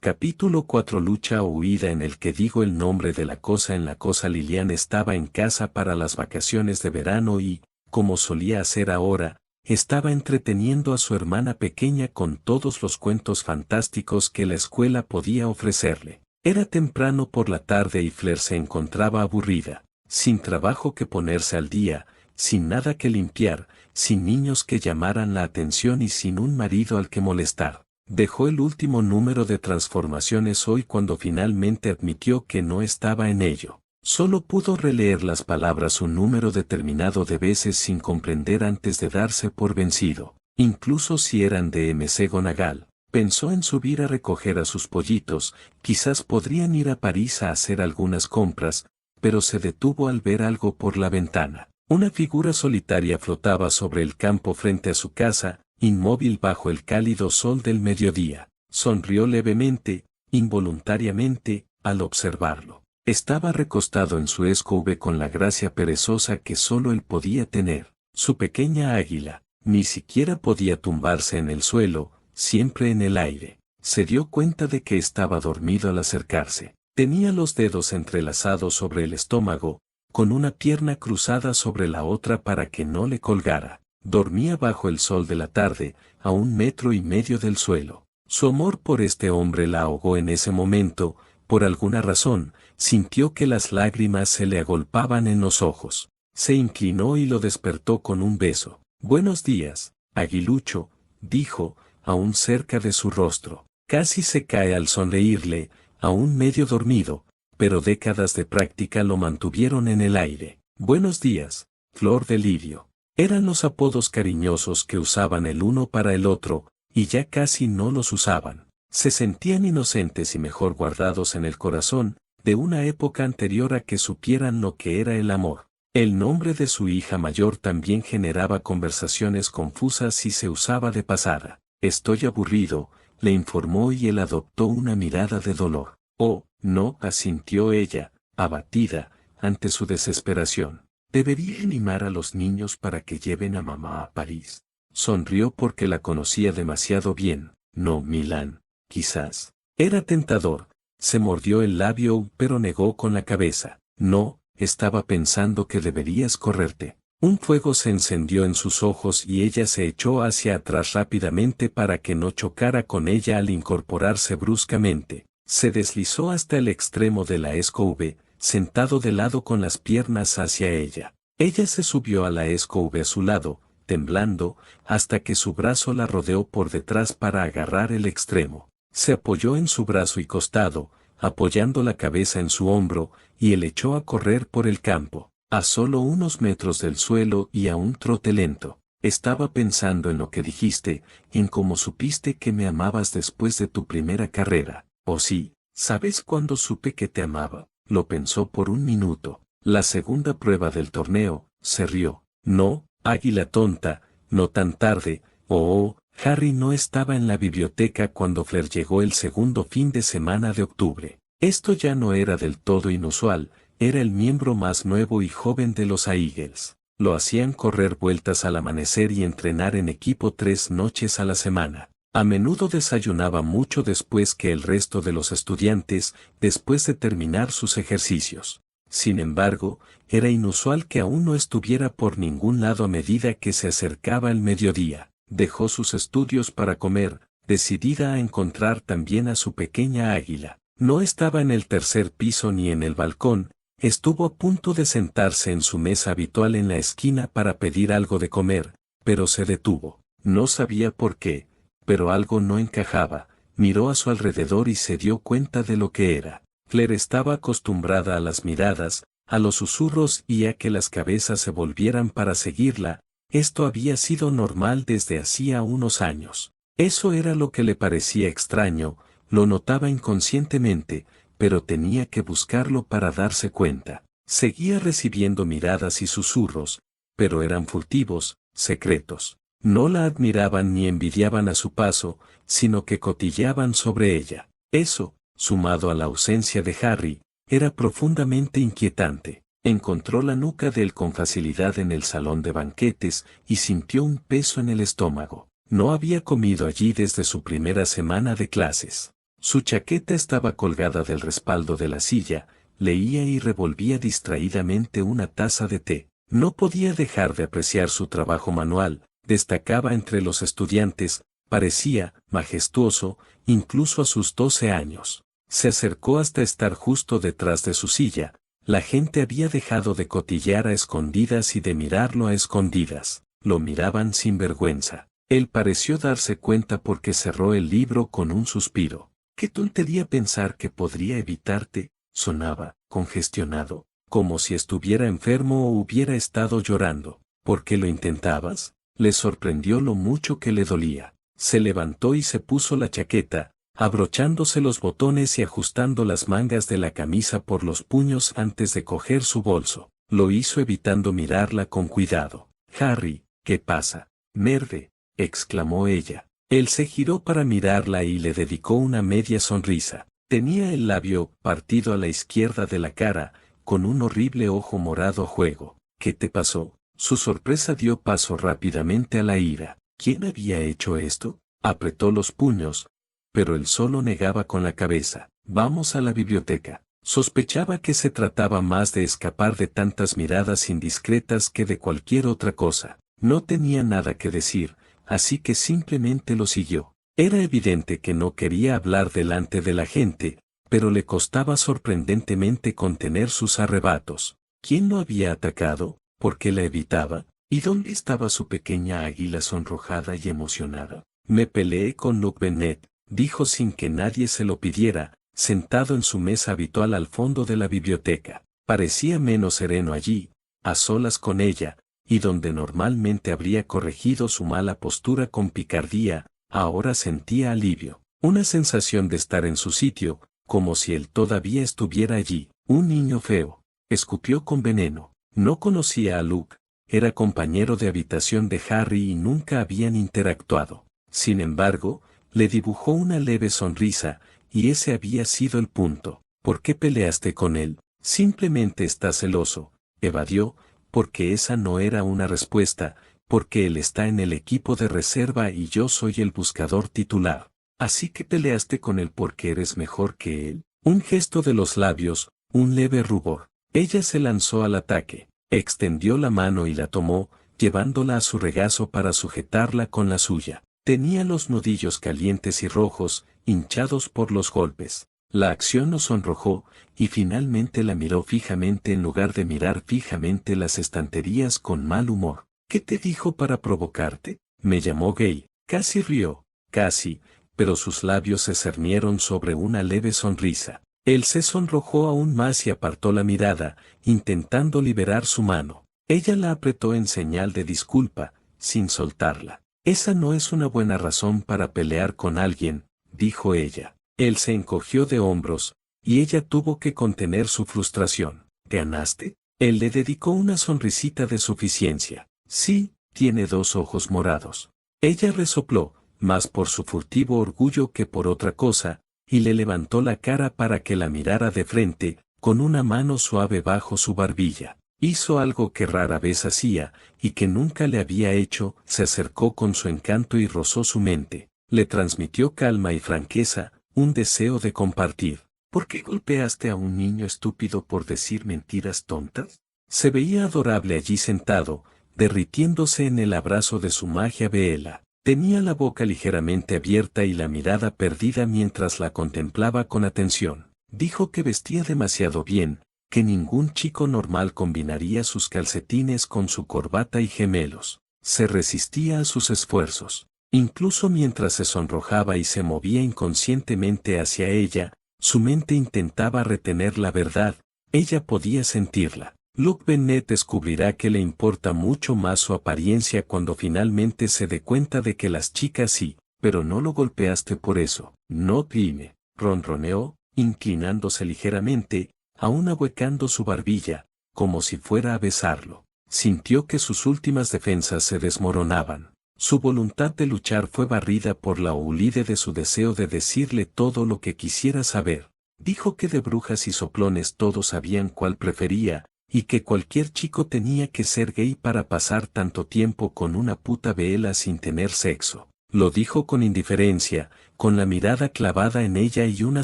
Capítulo 4 Lucha o huida en el que digo el nombre de la cosa en la cosa. Lilian estaba en casa para las vacaciones de verano y, como solía hacer ahora, estaba entreteniendo a su hermana pequeña con todos los cuentos fantásticos que la escuela podía ofrecerle. Era temprano por la tarde y Fleur se encontraba aburrida, sin trabajo que ponerse al día, sin nada que limpiar, sin niños que llamaran la atención y sin un marido al que molestar. Dejó el último número de Transformaciones hoy cuando finalmente admitió que no estaba en ello. Solo pudo releer las palabras un número determinado de veces sin comprender antes de darse por vencido. Incluso si eran de McGonagall, pensó en subir a recoger a sus pollitos, quizás podrían ir a París a hacer algunas compras, pero se detuvo al ver algo por la ventana. Una figura solitaria flotaba sobre el campo frente a su casa, inmóvil bajo el cálido sol del mediodía. Sonrió levemente, involuntariamente, al observarlo. Estaba recostado en su SUV con la gracia perezosa que solo él podía tener. Su pequeña águila, ni siquiera podía tumbarse en el suelo, siempre en el aire. Se dio cuenta de que estaba dormido al acercarse. Tenía los dedos entrelazados sobre el estómago, con una pierna cruzada sobre la otra para que no le colgara. Dormía bajo el sol de la tarde, a 1,5 metros del suelo. Su amor por este hombre la ahogó en ese momento. Por alguna razón, sintió que las lágrimas se le agolpaban en los ojos. Se inclinó y lo despertó con un beso. «Buenos días, aguilucho», dijo, aún cerca de su rostro. Casi se cae al sonreírle, aún medio dormido, pero décadas de práctica lo mantuvieron en el aire. «Buenos días, Flor de Lirio». Eran los apodos cariñosos que usaban el uno para el otro, y ya casi no los usaban. Se sentían inocentes y mejor guardados en el corazón, de una época anterior a que supieran lo que era el amor. El nombre de su hija mayor también generaba conversaciones confusas y se usaba de pasada. «Estoy aburrido», le informó y él adoptó una mirada de dolor. «Oh, no», asintió ella, abatida, ante su desesperación. «Debería animar a los niños para que lleven a mamá a París». Sonrió porque la conocía demasiado bien. «No, Milán, quizás». Era tentador. Se mordió el labio pero negó con la cabeza. «No, estaba pensando que deberías correrte». Un fuego se encendió en sus ojos y ella se echó hacia atrás rápidamente para que no chocara con ella al incorporarse bruscamente. Se deslizó hasta el extremo de la SUV, sentado de lado con las piernas hacia ella. Ella se subió a la SUV a su lado, temblando, hasta que su brazo la rodeó por detrás para agarrar el extremo. Se apoyó en su brazo y costado, apoyando la cabeza en su hombro, y él echó a correr por el campo, a solo unos metros del suelo y a un trote lento. «Estaba pensando en lo que dijiste, en cómo supiste que me amabas después de tu primera carrera». «Oh sí, ¿sabes cuándo supe que te amaba?». Lo pensó por un minuto. «La segunda prueba del torneo», se rió. «No, águila tonta, no tan tarde». «Oh, Harry no estaba en la biblioteca cuando Fleur llegó el segundo fin de semana de octubre». Esto ya no era del todo inusual, era el miembro más nuevo y joven de los Eagles. Lo hacían correr vueltas al amanecer y entrenar en equipo 3 noches a la semana. A menudo desayunaba mucho después que el resto de los estudiantes, después de terminar sus ejercicios. Sin embargo, era inusual que aún no estuviera por ningún lado a medida que se acercaba el mediodía. Dejó sus estudios para comer, decidida a encontrar también a su pequeña águila. No estaba en el tercer piso ni en el balcón, estuvo a punto de sentarse en su mesa habitual en la esquina para pedir algo de comer, pero se detuvo. No sabía por qué, pero algo no encajaba. Miró a su alrededor y se dio cuenta de lo que era. Fleur estaba acostumbrada a las miradas, a los susurros y a que las cabezas se volvieran para seguirla. Esto había sido normal desde hacía unos años. Eso era lo que le parecía extraño, lo notaba inconscientemente, pero tenía que buscarlo para darse cuenta. Seguía recibiendo miradas y susurros, pero eran furtivos, secretos. No la admiraban ni envidiaban a su paso, sino que cotilleaban sobre ella. Eso, sumado a la ausencia de Harry, era profundamente inquietante. Encontró la nuca de él con facilidad en el salón de banquetes y sintió un peso en el estómago. No había comido allí desde su primera semana de clases. Su chaqueta estaba colgada del respaldo de la silla, leía y revolvía distraídamente una taza de té. No podía dejar de apreciar su trabajo manual, destacaba entre los estudiantes, parecía majestuoso, incluso a sus 12 años. Se acercó hasta estar justo detrás de su silla. La gente había dejado de cotillar a escondidas y de mirarlo a escondidas. Lo miraban sin vergüenza. Él pareció darse cuenta porque cerró el libro con un suspiro. «Qué tontería pensar que podría evitarte», sonaba, congestionado, como si estuviera enfermo o hubiera estado llorando. «¿Por qué lo intentabas?». Le sorprendió lo mucho que le dolía. Se levantó y se puso la chaqueta, abrochándose los botones y ajustando las mangas de la camisa por los puños antes de coger su bolso. Lo hizo evitando mirarla con cuidado. «Harry, ¿qué pasa?». «Merde», exclamó ella. Él se giró para mirarla y le dedicó una media sonrisa. Tenía el labio partido a la izquierda de la cara, con un horrible ojo morado a juego. «¿Qué te pasó?». Su sorpresa dio paso rápidamente a la ira. ¿Quién había hecho esto? Apretó los puños, pero él solo negaba con la cabeza. «Vamos a la biblioteca». Sospechaba que se trataba más de escapar de tantas miradas indiscretas que de cualquier otra cosa. No tenía nada que decir, así que simplemente lo siguió. Era evidente que no quería hablar delante de la gente, pero le costaba sorprendentemente contener sus arrebatos. ¿Quién lo había atacado? ¿Por qué la evitaba? ¿Y dónde estaba su pequeña águila sonrojada y emocionada? «Me peleé con Luke Bennett», dijo sin que nadie se lo pidiera, sentado en su mesa habitual al fondo de la biblioteca. Parecía menos sereno allí, a solas con ella, y donde normalmente habría corregido su mala postura con picardía, ahora sentía alivio. Una sensación de estar en su sitio, como si él todavía estuviera allí. «Un niño feo», escupió con veneno. No conocía a Luke, era compañero de habitación de Harry y nunca habían interactuado. Sin embargo, le dibujó una leve sonrisa, y ese había sido el punto. «¿Por qué peleaste con él?». «Simplemente está celoso», evadió, porque esa no era una respuesta, porque él está en el equipo de reserva y yo soy el buscador titular. «Así que peleaste con él porque eres mejor que él». Un gesto de los labios, un leve rubor. Ella se lanzó al ataque, extendió la mano y la tomó, llevándola a su regazo para sujetarla con la suya. Tenía los nudillos calientes y rojos, hinchados por los golpes. La acción lo sonrojó, y finalmente la miró fijamente en lugar de mirar fijamente las estanterías con mal humor. «¿Qué te dijo para provocarte?». «Me llamó gay». Casi rió, casi, pero sus labios se cernieron sobre una leve sonrisa. Él se sonrojó aún más y apartó la mirada, intentando liberar su mano. Ella la apretó en señal de disculpa, sin soltarla. «Esa no es una buena razón para pelear con alguien», dijo ella. Él se encogió de hombros, y ella tuvo que contener su frustración. «¿Ganaste?». Él le dedicó una sonrisita de suficiencia. «Sí, tiene 2 ojos morados». Ella resopló, más por su furtivo orgullo que por otra cosa, y le levantó la cara para que la mirara de frente, con una mano suave bajo su barbilla. Hizo algo que rara vez hacía, y que nunca le había hecho, se acercó con su encanto y rozó su mente. Le transmitió calma y franqueza, un deseo de compartir. «¿Por qué golpeaste a un niño estúpido por decir mentiras tontas?». Se veía adorable allí sentado, derritiéndose en el abrazo de su magia Bella. Tenía la boca ligeramente abierta y la mirada perdida mientras la contemplaba con atención. Dijo que vestía demasiado bien, que ningún chico normal combinaría sus calcetines con su corbata y gemelos. Se resistía a sus esfuerzos. Incluso mientras se sonrojaba y se movía inconscientemente hacia ella, su mente intentaba retener la verdad, ella podía sentirla. Luke Bennett descubrirá que le importa mucho más su apariencia cuando finalmente se dé cuenta de que las chicas sí, pero no lo golpeaste por eso. «No, dime», ronroneó, inclinándose ligeramente, aún ahuecando su barbilla, como si fuera a besarlo. Sintió que sus últimas defensas se desmoronaban. Su voluntad de luchar fue barrida por la huide de su deseo de decirle todo lo que quisiera saber. Dijo que de brujas y soplones todos sabían cuál prefería, y que cualquier chico tenía que ser gay para pasar tanto tiempo con una puta vela sin tener sexo. Lo dijo con indiferencia, con la mirada clavada en ella y una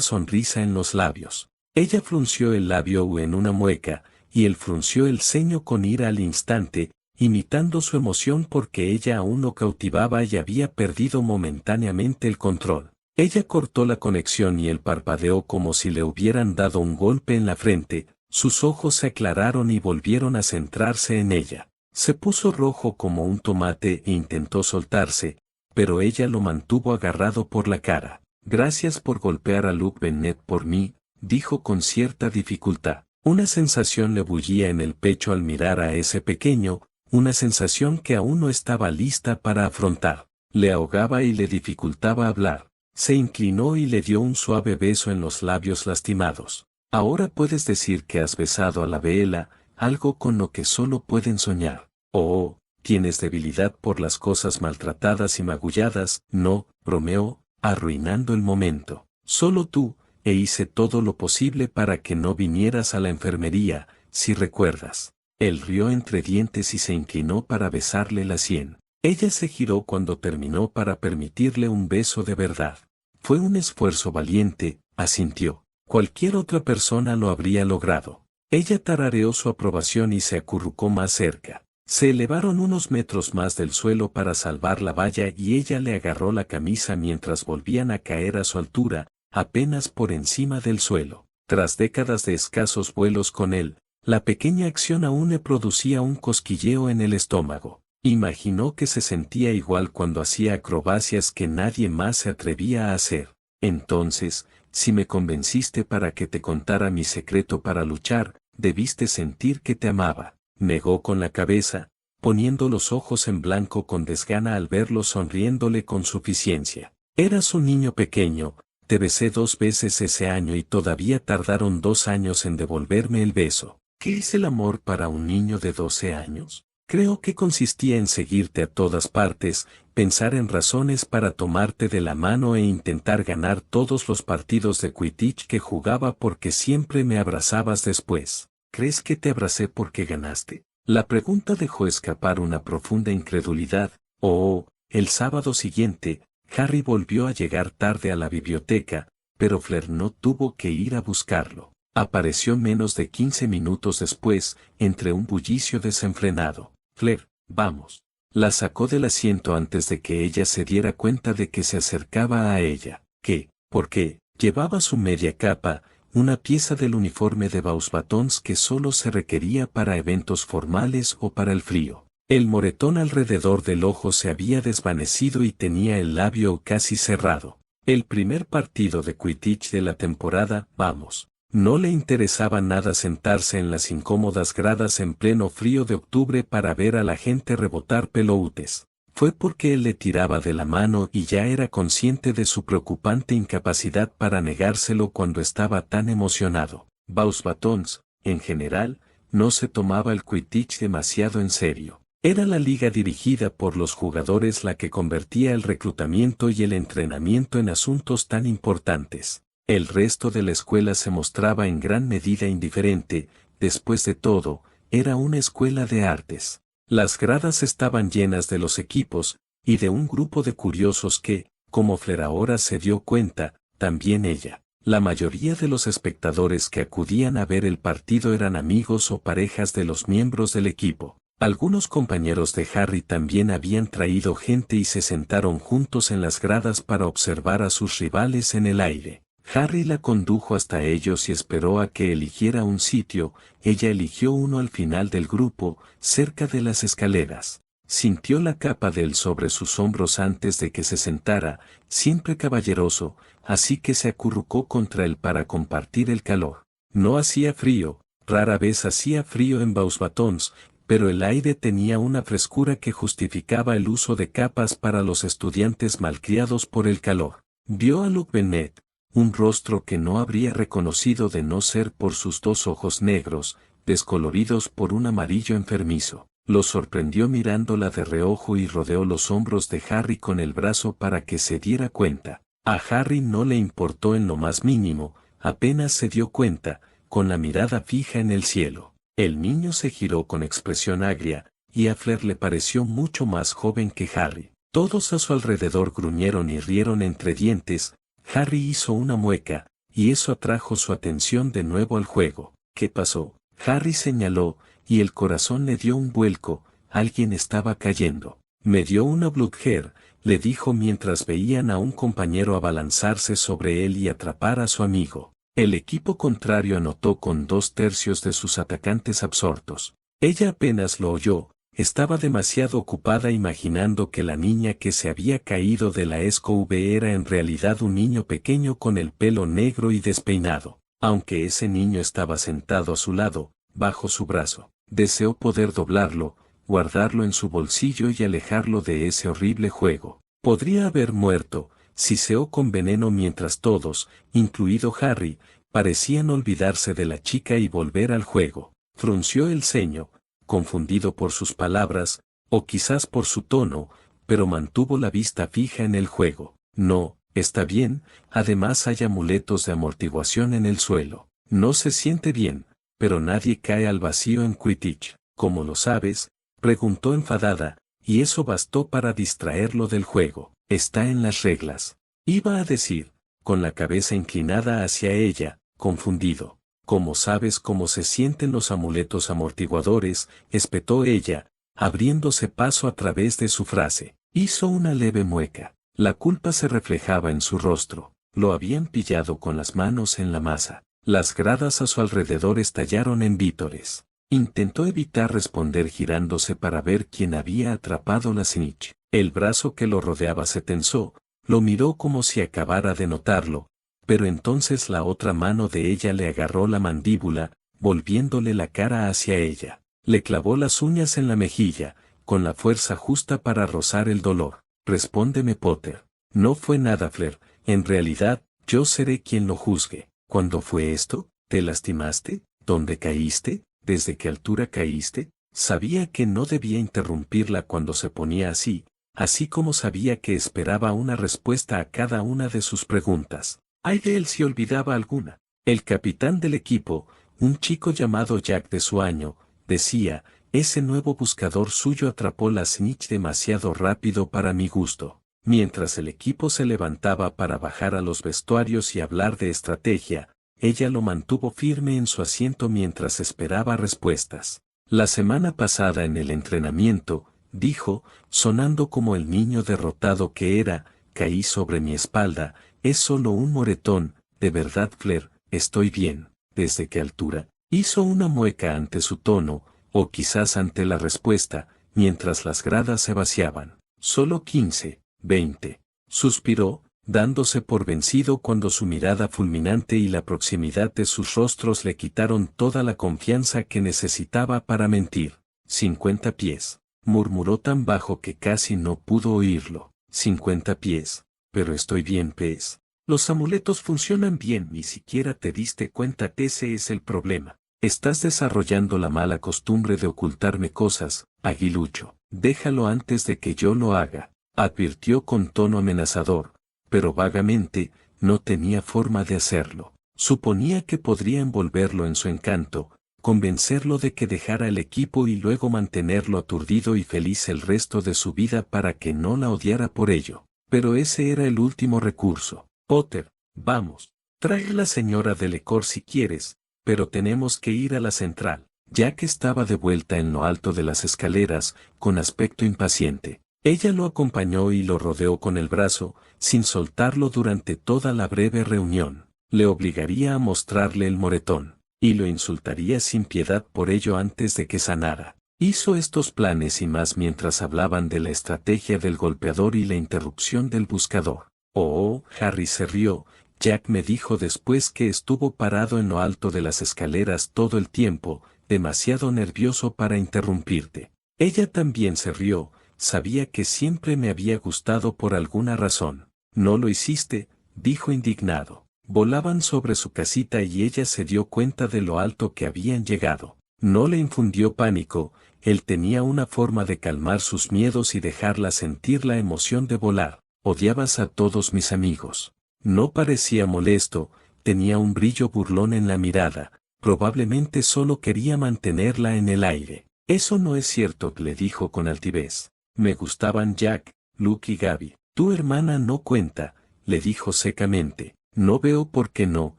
sonrisa en los labios. Ella frunció el labio en una mueca, y él frunció el ceño con ira al instante, imitando su emoción porque ella aún lo cautivaba y había perdido momentáneamente el control. Ella cortó la conexión y él parpadeó como si le hubieran dado un golpe en la frente, sus ojos se aclararon y volvieron a centrarse en ella. Se puso rojo como un tomate e intentó soltarse, pero ella lo mantuvo agarrado por la cara. Gracias por golpear a Luke Bennett por mí, dijo con cierta dificultad. Una sensación le bullía en el pecho al mirar a ese pequeño, una sensación que aún no estaba lista para afrontar. Le ahogaba y le dificultaba hablar. Se inclinó y le dio un suave beso en los labios lastimados. Ahora puedes decir que has besado a la vela, algo con lo que solo pueden soñar. Oh, tienes debilidad por las cosas maltratadas y magulladas. No, bromeó, arruinando el momento. Solo tú, e hice todo lo posible para que no vinieras a la enfermería, si recuerdas. Él rió entre dientes y se inclinó para besarle la sien. Ella se giró cuando terminó para permitirle un beso de verdad. Fue un esfuerzo valiente, asintió. Cualquier otra persona lo habría logrado. Ella tarareó su aprobación y se acurrucó más cerca. Se elevaron unos metros más del suelo para salvar la valla y ella le agarró la camisa mientras volvían a caer a su altura, apenas por encima del suelo. Tras décadas de escasos vuelos con él, la pequeña acción aún le producía un cosquilleo en el estómago. Imaginó que se sentía igual cuando hacía acrobacias que nadie más se atrevía a hacer. Entonces, si me convenciste para que te contara mi secreto para luchar, debiste sentir que te amaba. Negó con la cabeza, poniendo los ojos en blanco con desgana al verlo sonriéndole con suficiencia. Eras un niño pequeño, te besé 2 veces ese año y todavía tardaron 2 años en devolverme el beso. ¿Qué es el amor para un niño de 12 años? Creo que consistía en seguirte a todas partes, pensar en razones para tomarte de la mano e intentar ganar todos los partidos de Quidditch que jugaba porque siempre me abrazabas después. ¿Crees que te abracé porque ganaste? La pregunta dejó escapar una profunda incredulidad. Oh, el sábado siguiente, Harry volvió a llegar tarde a la biblioteca, pero Flair no tuvo que ir a buscarlo. Apareció menos de 15 minutos después, entre un bullicio desenfrenado. Flair, vamos. La sacó del asiento antes de que ella se diera cuenta de que se acercaba a ella. ¿Qué? ¿Por qué? Llevaba su media capa, una pieza del uniforme de Beauxbatons que solo se requería para eventos formales o para el frío. El moretón alrededor del ojo se había desvanecido y tenía el labio casi cerrado. El primer partido de Quidditch de la temporada, vamos. No le interesaba nada sentarse en las incómodas gradas en pleno frío de octubre para ver a la gente rebotar peloutes. Fue porque él le tiraba de la mano y ya era consciente de su preocupante incapacidad para negárselo cuando estaba tan emocionado. Beauxbatons, en general, no se tomaba el Quidditch demasiado en serio. Era la liga dirigida por los jugadores la que convertía el reclutamiento y el entrenamiento en asuntos tan importantes. El resto de la escuela se mostraba en gran medida indiferente, después de todo, era una escuela de artes. Las gradas estaban llenas de los equipos, y de un grupo de curiosos que, como Flair ahora se dio cuenta, también ella. La mayoría de los espectadores que acudían a ver el partido eran amigos o parejas de los miembros del equipo. Algunos compañeros de Harry también habían traído gente y se sentaron juntos en las gradas para observar a sus rivales en el aire. Harry la condujo hasta ellos y esperó a que eligiera un sitio. Ella eligió uno al final del grupo, cerca de las escaleras. Sintió la capa de él sobre sus hombros antes de que se sentara, siempre caballeroso, así que se acurrucó contra él para compartir el calor. No hacía frío, rara vez hacía frío en Beauxbatons, pero el aire tenía una frescura que justificaba el uso de capas para los estudiantes malcriados por el calor. Vio a Luke Bennett, un rostro que no habría reconocido de no ser por sus 2 ojos negros, descoloridos por un amarillo enfermizo. Lo sorprendió mirándola de reojo y rodeó los hombros de Harry con el brazo para que se diera cuenta. A Harry no le importó en lo más mínimo, apenas se dio cuenta, con la mirada fija en el cielo. El niño se giró con expresión agria, y a Flair le pareció mucho más joven que Harry. Todos a su alrededor gruñeron y rieron entre dientes. Harry hizo una mueca, y eso atrajo su atención de nuevo al juego. ¿Qué pasó? Harry señaló, y el corazón le dio un vuelco. Alguien estaba cayendo. Me dio una Bludger, le dijo mientras veían a un compañero abalanzarse sobre él y atrapar a su amigo. El equipo contrario anotó con 2/3 de sus atacantes absortos. Ella apenas lo oyó, estaba demasiado ocupada imaginando que la niña que se había caído de la SKV era en realidad un niño pequeño con el pelo negro y despeinado. Aunque ese niño estaba sentado a su lado, bajo su brazo, deseó poder doblarlo, guardarlo en su bolsillo y alejarlo de ese horrible juego. Podría haber muerto, siseó con veneno mientras todos, incluido Harry, parecían olvidarse de la chica y volver al juego. Frunció el ceño, confundido por sus palabras, o quizás por su tono, pero mantuvo la vista fija en el juego. No, está bien, además hay amuletos de amortiguación en el suelo. No se siente bien, pero nadie cae al vacío en Quidditch. ¿Cómo lo sabes?, preguntó enfadada, y eso bastó para distraerlo del juego. Está en las reglas. Iba a decir, con la cabeza inclinada hacia ella, confundido. ¿Cómo sabes cómo se sienten los amuletos amortiguadores?, espetó ella, abriéndose paso a través de su frase. Hizo una leve mueca. La culpa se reflejaba en su rostro. Lo habían pillado con las manos en la masa. Las gradas a su alrededor estallaron en vítores. Intentó evitar responder girándose para ver quién había atrapado la snitch. El brazo que lo rodeaba se tensó, lo miró como si acabara de notarlo, pero entonces la otra mano de ella le agarró la mandíbula, volviéndole la cara hacia ella. Le clavó las uñas en la mejilla, con la fuerza justa para rozar el dolor. Respóndeme, Potter. No fue nada, Fleur. En realidad, yo seré quien lo juzgue. ¿Cuándo fue esto? ¿Te lastimaste? ¿Dónde caíste? ¿Desde qué altura caíste? Sabía que no debía interrumpirla cuando se ponía así como sabía que esperaba una respuesta a cada una de sus preguntas. Ay de él si olvidaba alguna. El capitán del equipo, un chico llamado Jack de su año, decía, ese nuevo buscador suyo atrapó la snitch demasiado rápido para mi gusto. Mientras el equipo se levantaba para bajar a los vestuarios y hablar de estrategia, ella lo mantuvo firme en su asiento mientras esperaba respuestas. La semana pasada en el entrenamiento, dijo, sonando como el niño derrotado que era, caí sobre mi espalda, es solo un moretón, de verdad, Fleur, estoy bien. ¿Desde qué altura? Hizo una mueca ante su tono, o quizás ante la respuesta, mientras las gradas se vaciaban. Solo 15, 20. Suspiró, dándose por vencido cuando su mirada fulminante y la proximidad de sus rostros le quitaron toda la confianza que necesitaba para mentir. 50 pies. Murmuró tan bajo que casi no pudo oírlo. 50 pies. Pero estoy bien, pez. Los amuletos funcionan bien, ni siquiera te diste cuenta que ese es el problema. Estás desarrollando la mala costumbre de ocultarme cosas, aguilucho. Déjalo antes de que yo lo haga, advirtió con tono amenazador, pero vagamente, no tenía forma de hacerlo. Suponía que podría envolverlo en su encanto, convencerlo de que dejara el equipo y luego mantenerlo aturdido y feliz el resto de su vida para que no la odiara por ello. Pero ese era el último recurso. Potter, vamos. Trae a la señora Delacour si quieres, pero tenemos que ir a la central. Jack estaba de vuelta en lo alto de las escaleras, con aspecto impaciente. Ella lo acompañó y lo rodeó con el brazo, sin soltarlo durante toda la breve reunión. Le obligaría a mostrarle el moretón, y lo insultaría sin piedad por ello antes de que sanara. Hizo estos planes y más mientras hablaban de la estrategia del golpeador y la interrupción del buscador. Oh, Harry se rió. Jack me dijo después que estuvo parado en lo alto de las escaleras todo el tiempo, demasiado nervioso para interrumpirte. Ella también se rió, sabía que siempre me había gustado por alguna razón. No lo hiciste, dijo indignado. Volaban sobre su casita y ella se dio cuenta de lo alto que habían llegado. No le infundió pánico, él tenía una forma de calmar sus miedos y dejarla sentir la emoción de volar. Odiabas a todos mis amigos. No parecía molesto, tenía un brillo burlón en la mirada, probablemente solo quería mantenerla en el aire. Eso no es cierto, le dijo con altivez. Me gustaban Jack, Luke y Gaby. Tu hermana no cuenta, le dijo secamente. No veo por qué no,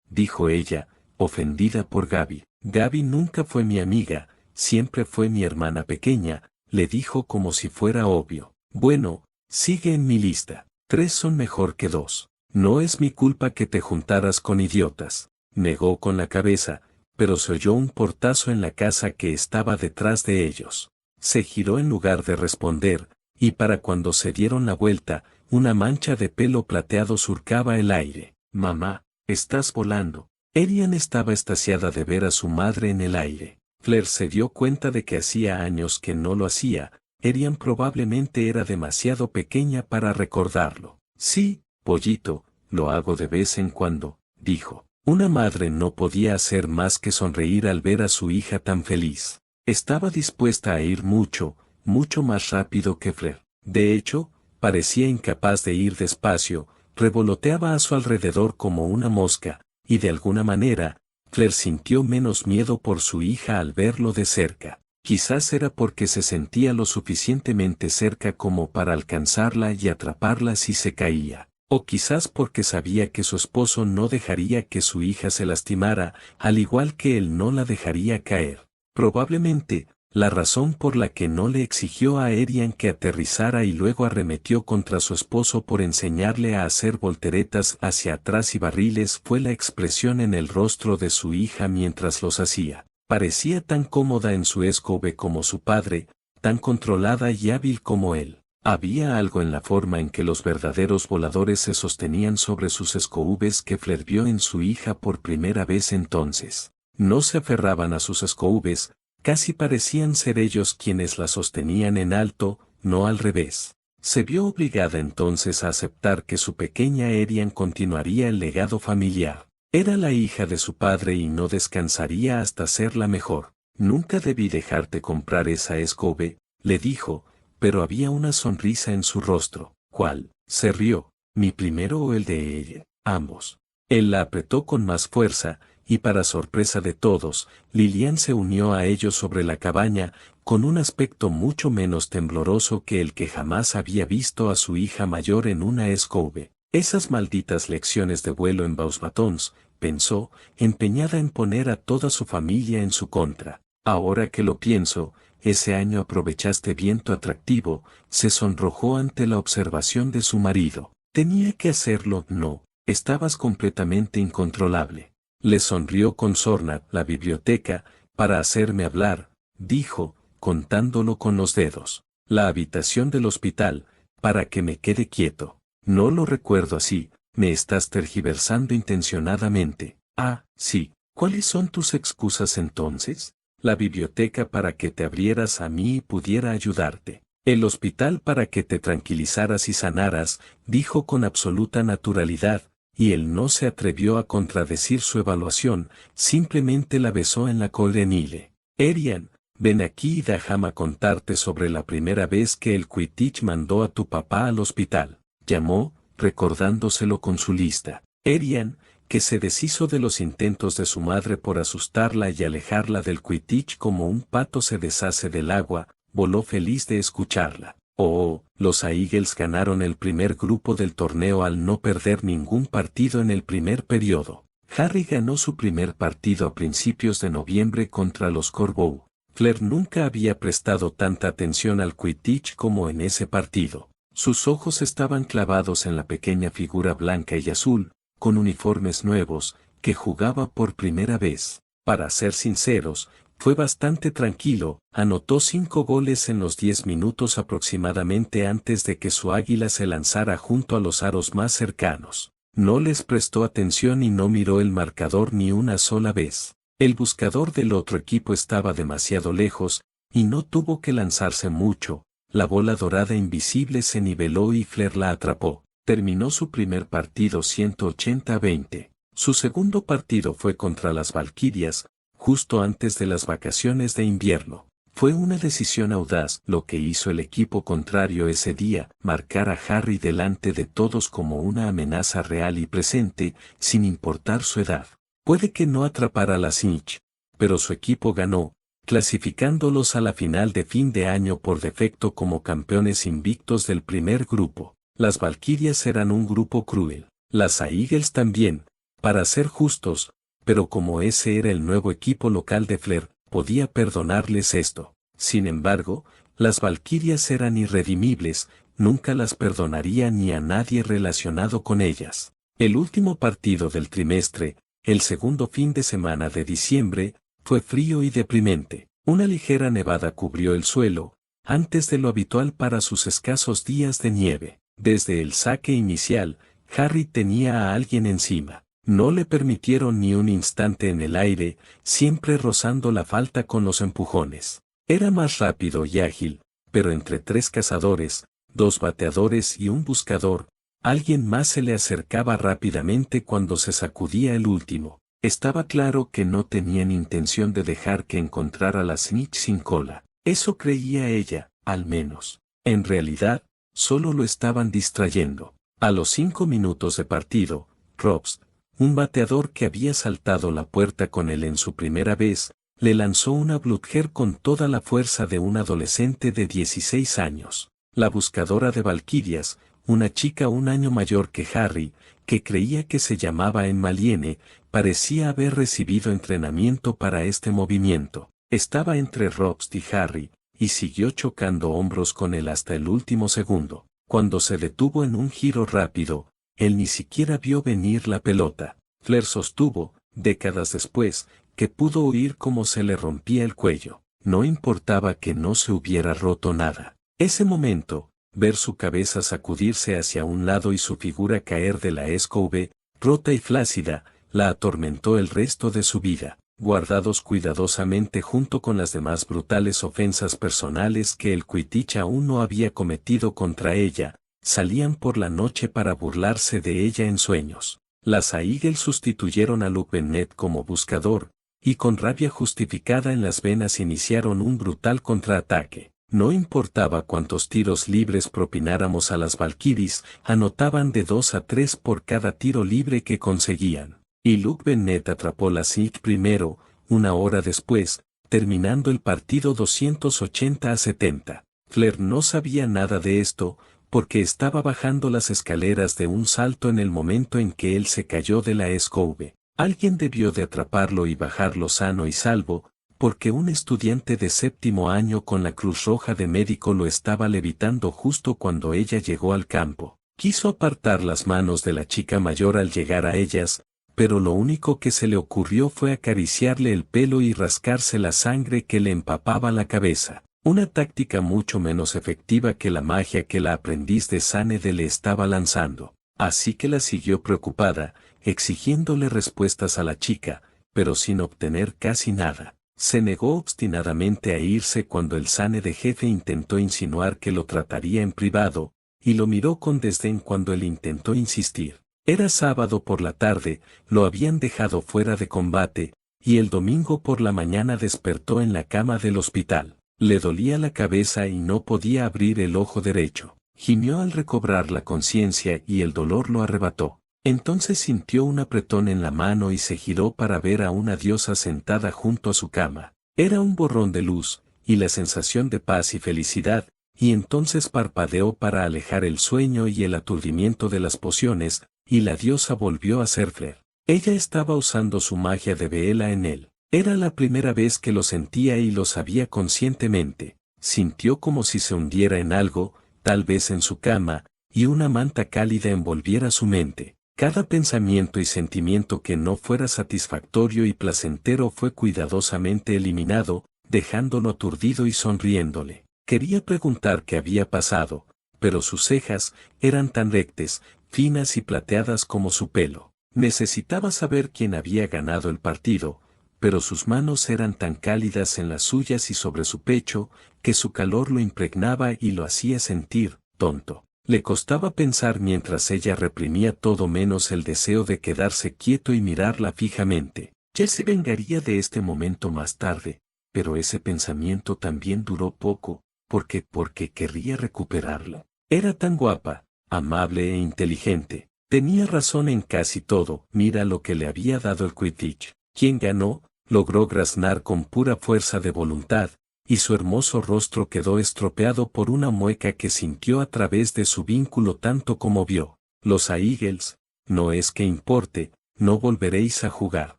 dijo ella, ofendida por Gaby. Gaby nunca fue mi amiga, siempre fue mi hermana pequeña, le dijo como si fuera obvio. Bueno, sigue en mi lista. 3 son mejor que 2. No es mi culpa que te juntaras con idiotas. Negó con la cabeza, pero se oyó un portazo en la casa que estaba detrás de ellos. Se giró en lugar de responder, y para cuando se dieron la vuelta, una mancha de pelo plateado surcaba el aire. Mamá, estás volando. Erian estaba extasiada de ver a su madre en el aire. Flair se dio cuenta de que hacía años que no lo hacía. Erian probablemente era demasiado pequeña para recordarlo. Sí, pollito, lo hago de vez en cuando, dijo. Una madre no podía hacer más que sonreír al ver a su hija tan feliz. Estaba dispuesta a ir mucho, mucho más rápido que Flair. De hecho, parecía incapaz de ir despacio, revoloteaba a su alrededor como una mosca, y de alguna manera, Flair sintió menos miedo por su hija al verlo de cerca. Quizás era porque se sentía lo suficientemente cerca como para alcanzarla y atraparla si se caía. O quizás porque sabía que su esposo no dejaría que su hija se lastimara, al igual que él no la dejaría caer. Probablemente, la razón por la que no le exigió a Erian que aterrizara y luego arremetió contra su esposo por enseñarle a hacer volteretas hacia atrás y barriles fue la expresión en el rostro de su hija mientras los hacía. Parecía tan cómoda en su escobe como su padre, tan controlada y hábil como él. Había algo en la forma en que los verdaderos voladores se sostenían sobre sus escobes que Flair vio en su hija por primera vez entonces. No se aferraban a sus escobes, casi parecían ser ellos quienes la sostenían en alto, no al revés. Se vio obligada entonces a aceptar que su pequeña Erian continuaría el legado familiar. Era la hija de su padre y no descansaría hasta ser la mejor. Nunca debí dejarte comprar esa escobe, le dijo, pero había una sonrisa en su rostro. ¿Cuál? Se rió. ¿Mi primero o el de ella? Ambos. Él la apretó con más fuerza, y para sorpresa de todos, Lilian se unió a ellos sobre la cabaña, con un aspecto mucho menos tembloroso que el que jamás había visto a su hija mayor en una escobe. Esas malditas lecciones de vuelo en Beauxbatons, pensó, empeñada en poner a toda su familia en su contra. Ahora que lo pienso, ese año aprovechaste bien tu atractivo, se sonrojó ante la observación de su marido. Tenía que hacerlo, no, estabas completamente incontrolable. Le sonrió con sorna la biblioteca, para hacerme hablar, dijo, contándolo con los dedos. La habitación del hospital, para que me quede quieto. No lo recuerdo así, me estás tergiversando intencionadamente. Ah, sí, ¿cuáles son tus excusas entonces? La biblioteca para que te abrieras a mí y pudiera ayudarte. El hospital para que te tranquilizaras y sanaras, dijo con absoluta naturalidad, y él no se atrevió a contradecir su evaluación, simplemente la besó en la colrenile. Erian, ven aquí y déjame contarte sobre la primera vez que el Quidditch mandó a tu papá al hospital. Llamó, recordándoselo con su lista. Erian, que se deshizo de los intentos de su madre por asustarla y alejarla del Quidditch como un pato se deshace del agua, voló feliz de escucharla. Oh, los Eagles ganaron el primer grupo del torneo al no perder ningún partido en el primer periodo. Harry ganó su primer partido a principios de noviembre contra los Corbeau. Flair nunca había prestado tanta atención al Quidditch como en ese partido. Sus ojos estaban clavados en la pequeña figura blanca y azul, con uniformes nuevos, que jugaba por primera vez. Para ser sinceros, fue bastante tranquilo, anotó 5 goles en los 10 minutos aproximadamente antes de que su águila se lanzara junto a los aros más cercanos. No les prestó atención y no miró el marcador ni una sola vez. El buscador del otro equipo estaba demasiado lejos, y no tuvo que lanzarse mucho. La bola dorada invisible se niveló y Flair la atrapó. Terminó su primer partido 180-20. Su segundo partido fue contra las Valquirias, justo antes de las vacaciones de invierno. Fue una decisión audaz lo que hizo el equipo contrario ese día, marcar a Harry delante de todos como una amenaza real y presente, sin importar su edad. Puede que no atrapara la Snitch, pero su equipo ganó, clasificándolos a la final de fin de año por defecto como campeones invictos del primer grupo. Las Valquirias eran un grupo cruel, las Eagles también, para ser justos, pero como ese era el nuevo equipo local de Flair, podía perdonarles esto. Sin embargo, las Valquirias eran irredimibles, nunca las perdonaría ni a nadie relacionado con ellas. El último partido del trimestre, el segundo fin de semana de diciembre, fue frío y deprimente. Una ligera nevada cubrió el suelo, antes de lo habitual para sus escasos días de nieve. Desde el saque inicial, Harry tenía a alguien encima. No le permitieron ni un instante en el aire, siempre rozando la falta con los empujones. Era más rápido y ágil, pero entre 3 cazadores, 2 bateadores y un buscador, alguien más se le acercaba rápidamente cuando se sacudía el último. Estaba claro que no tenían intención de dejar que encontrara la snitch sin cola. Eso creía ella, al menos. En realidad, solo lo estaban distrayendo. A los 5 minutos de partido, Robst, un bateador que había saltado la puerta con él en su primera vez, le lanzó una bludger con toda la fuerza de un adolescente de 16 años. La buscadora de Valquirias, una chica un año mayor que Harry, que creía que se llamaba Emaliene, parecía haber recibido entrenamiento para este movimiento. Estaba entre Robst y Harry, y siguió chocando hombros con él hasta el último segundo. Cuando se detuvo en un giro rápido, él ni siquiera vio venir la pelota. Flair sostuvo, décadas después, que pudo oír cómo se le rompía el cuello. No importaba que no se hubiera roto nada. Ese momento, ver su cabeza sacudirse hacia un lado y su figura caer de la escobe, rota y flácida, la atormentó el resto de su vida. Guardados cuidadosamente junto con las demás brutales ofensas personales que el Quidditch aún no había cometido contra ella, salían por la noche para burlarse de ella en sueños. Las Eagles sustituyeron a Luke Bennett como buscador, y con rabia justificada en las venas iniciaron un brutal contraataque. No importaba cuántos tiros libres propináramos a las Valkyries, anotaban de 2 a 3 por cada tiro libre que conseguían. Y Luke Bennett atrapó la snitch primero, 1 hora después, terminando el partido 280 a 70. Flair no sabía nada de esto, porque estaba bajando las escaleras de un salto en el momento en que él se cayó de la escobe. Alguien debió de atraparlo y bajarlo sano y salvo, porque un estudiante de 7º año con la Cruz Roja de médico lo estaba levitando justo cuando ella llegó al campo. Quiso apartar las manos de la chica mayor al llegar a ellas, pero lo único que se le ocurrió fue acariciarle el pelo y rascarse la sangre que le empapaba la cabeza. Una táctica mucho menos efectiva que la magia que la aprendiz de Sanede le estaba lanzando. Así que la siguió preocupada, exigiéndole respuestas a la chica, pero sin obtener casi nada. Se negó obstinadamente a irse cuando el Sanede jefe intentó insinuar que lo trataría en privado, y lo miró con desdén cuando él intentó insistir. Era sábado por la tarde, lo habían dejado fuera de combate, y el domingo por la mañana despertó en la cama del hospital. Le dolía la cabeza y no podía abrir el ojo derecho. Gimió al recobrar la conciencia y el dolor lo arrebató. Entonces sintió un apretón en la mano y se giró para ver a una diosa sentada junto a su cama. Era un borrón de luz, y la sensación de paz y felicidad, y entonces parpadeó para alejar el sueño y el aturdimiento de las pociones, y la diosa volvió a ser Flair. Ella estaba usando su magia de vela en él. Era la primera vez que lo sentía y lo sabía conscientemente. Sintió como si se hundiera en algo, tal vez en su cama, y una manta cálida envolviera su mente. Cada pensamiento y sentimiento que no fuera satisfactorio y placentero fue cuidadosamente eliminado, dejándolo aturdido y sonriéndole. Quería preguntar qué había pasado, pero sus cejas eran tan rectas, finas y plateadas como su pelo. Necesitaba saber quién había ganado el partido, pero sus manos eran tan cálidas en las suyas y sobre su pecho, que su calor lo impregnaba y lo hacía sentir tonto. Le costaba pensar mientras ella reprimía todo menos el deseo de quedarse quieto y mirarla fijamente. Ya se vengaría de este momento más tarde, pero ese pensamiento también duró poco, porque querría recuperarla. Era tan guapa, amable e inteligente. Tenía razón en casi todo. Mira lo que le había dado el Quidditch. ¿Quién ganó? logró graznar con pura fuerza de voluntad, y su hermoso rostro quedó estropeado por una mueca que sintió a través de su vínculo tanto como vio. Los Eagles, no es que importe, no volveréis a jugar.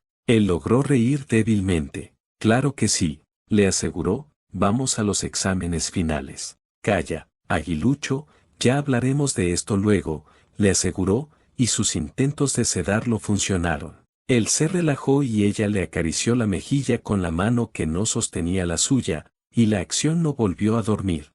Él logró reír débilmente. Claro que sí, le aseguró, vamos a los exámenes finales. Calla, aguilucho, ya hablaremos de esto luego, le aseguró, y sus intentos de sedarlo funcionaron. Él se relajó y ella le acarició la mejilla con la mano que no sostenía la suya, y la acción no volvió a dormir.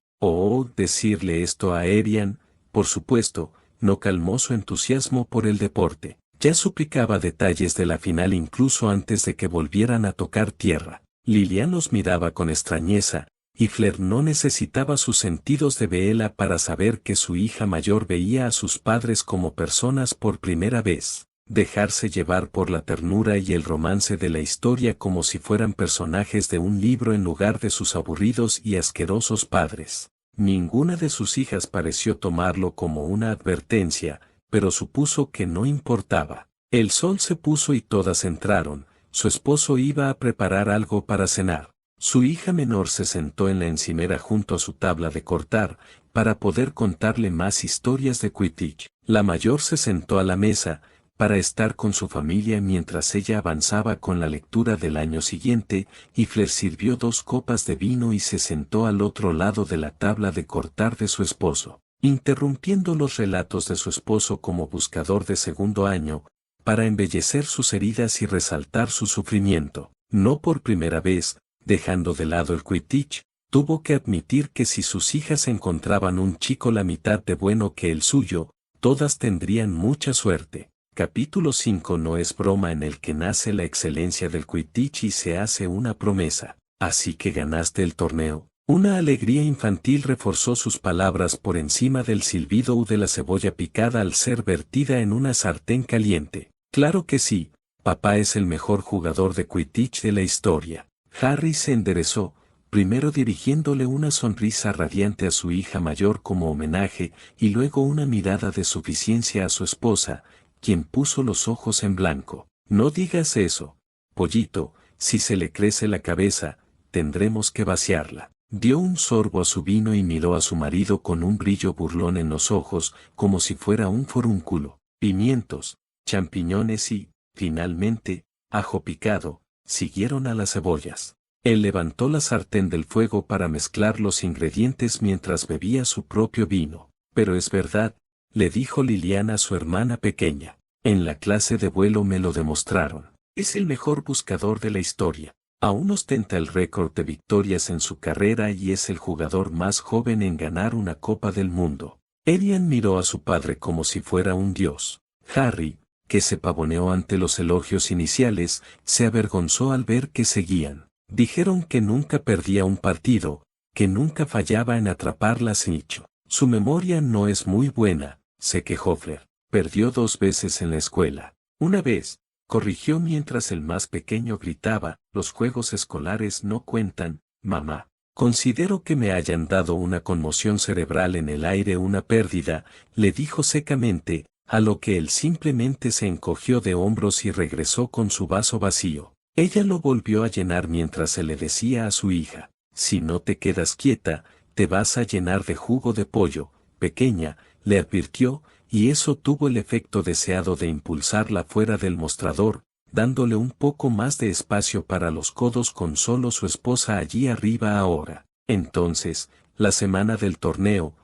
Decirle esto a Arian, por supuesto, no calmó su entusiasmo por el deporte. Ya suplicaba detalles de la final incluso antes de que volvieran a tocar tierra. Lilian los miraba con extrañeza, y Flair no necesitaba sus sentidos de vela para saber que su hija mayor veía a sus padres como personas por primera vez. Dejarse llevar por la ternura y el romance de la historia como si fueran personajes de un libro en lugar de sus aburridos y asquerosos padres. Ninguna de sus hijas pareció tomarlo como una advertencia, pero supuso que no importaba. El sol se puso y todas entraron. Su esposo iba a preparar algo para cenar. Su hija menor se sentó en la encimera junto a su tabla de cortar, para poder contarle más historias de Quidditch. La mayor se sentó a la mesa, para estar con su familia mientras ella avanzaba con la lectura del año siguiente, y Flair sirvió 2 copas de vino y se sentó al otro lado de la tabla de cortar de su esposo, interrumpiendo los relatos de su esposo como buscador de segundo año, para embellecer sus heridas y resaltar su sufrimiento. No por primera vez, dejando de lado el Quidditch, tuvo que admitir que si sus hijas encontraban un chico la mitad de bueno que el suyo, todas tendrían mucha suerte. Capítulo 5 no es broma en el que nace la excelencia del Quidditch y se hace una promesa. Así que ganaste el torneo. Una alegría infantil reforzó sus palabras por encima del silbido de la cebolla picada al ser vertida en una sartén caliente. Claro que sí, papá es el mejor jugador de Quidditch de la historia. Harry se enderezó, primero dirigiéndole una sonrisa radiante a su hija mayor como homenaje y luego una mirada de suficiencia a su esposa, quien puso los ojos en blanco. No digas eso, pollito, si se le crece la cabeza, tendremos que vaciarla. Dio un sorbo a su vino y miró a su marido con un brillo burlón en los ojos, como si fuera un forúnculo. Pimientos, champiñones y, finalmente, ajo picado, siguieron a las cebollas. Él levantó la sartén del fuego para mezclar los ingredientes mientras bebía su propio vino. Pero es verdad, le dijo Liliana a su hermana pequeña. En la clase de vuelo me lo demostraron. Es el mejor buscador de la historia. Aún ostenta el récord de victorias en su carrera y es el jugador más joven en ganar una Copa del Mundo. Arian miró a su padre como si fuera un dios. Harry, que se pavoneó ante los elogios iniciales, se avergonzó al ver que seguían. Dijeron que nunca perdía un partido, que nunca fallaba en atrapar la snitch. Su memoria no es muy buena, se quejó Flair. Perdió 2 veces en la escuela. Una vez, corrigió mientras el más pequeño gritaba, los juegos escolares no cuentan, mamá. Considero que me hayan dado una conmoción cerebral en el aire una pérdida, le dijo secamente, a lo que él simplemente se encogió de hombros y regresó con su vaso vacío. Ella lo volvió a llenar mientras se le decía a su hija, si no te quedas quieta, te vas a llenar de jugo de pollo, pequeña, le advirtió, y eso tuvo el efecto deseado de impulsarla fuera del mostrador, dándole un poco más de espacio para los codos con solo su esposa allí arriba ahora. Entonces, la semana del torneo,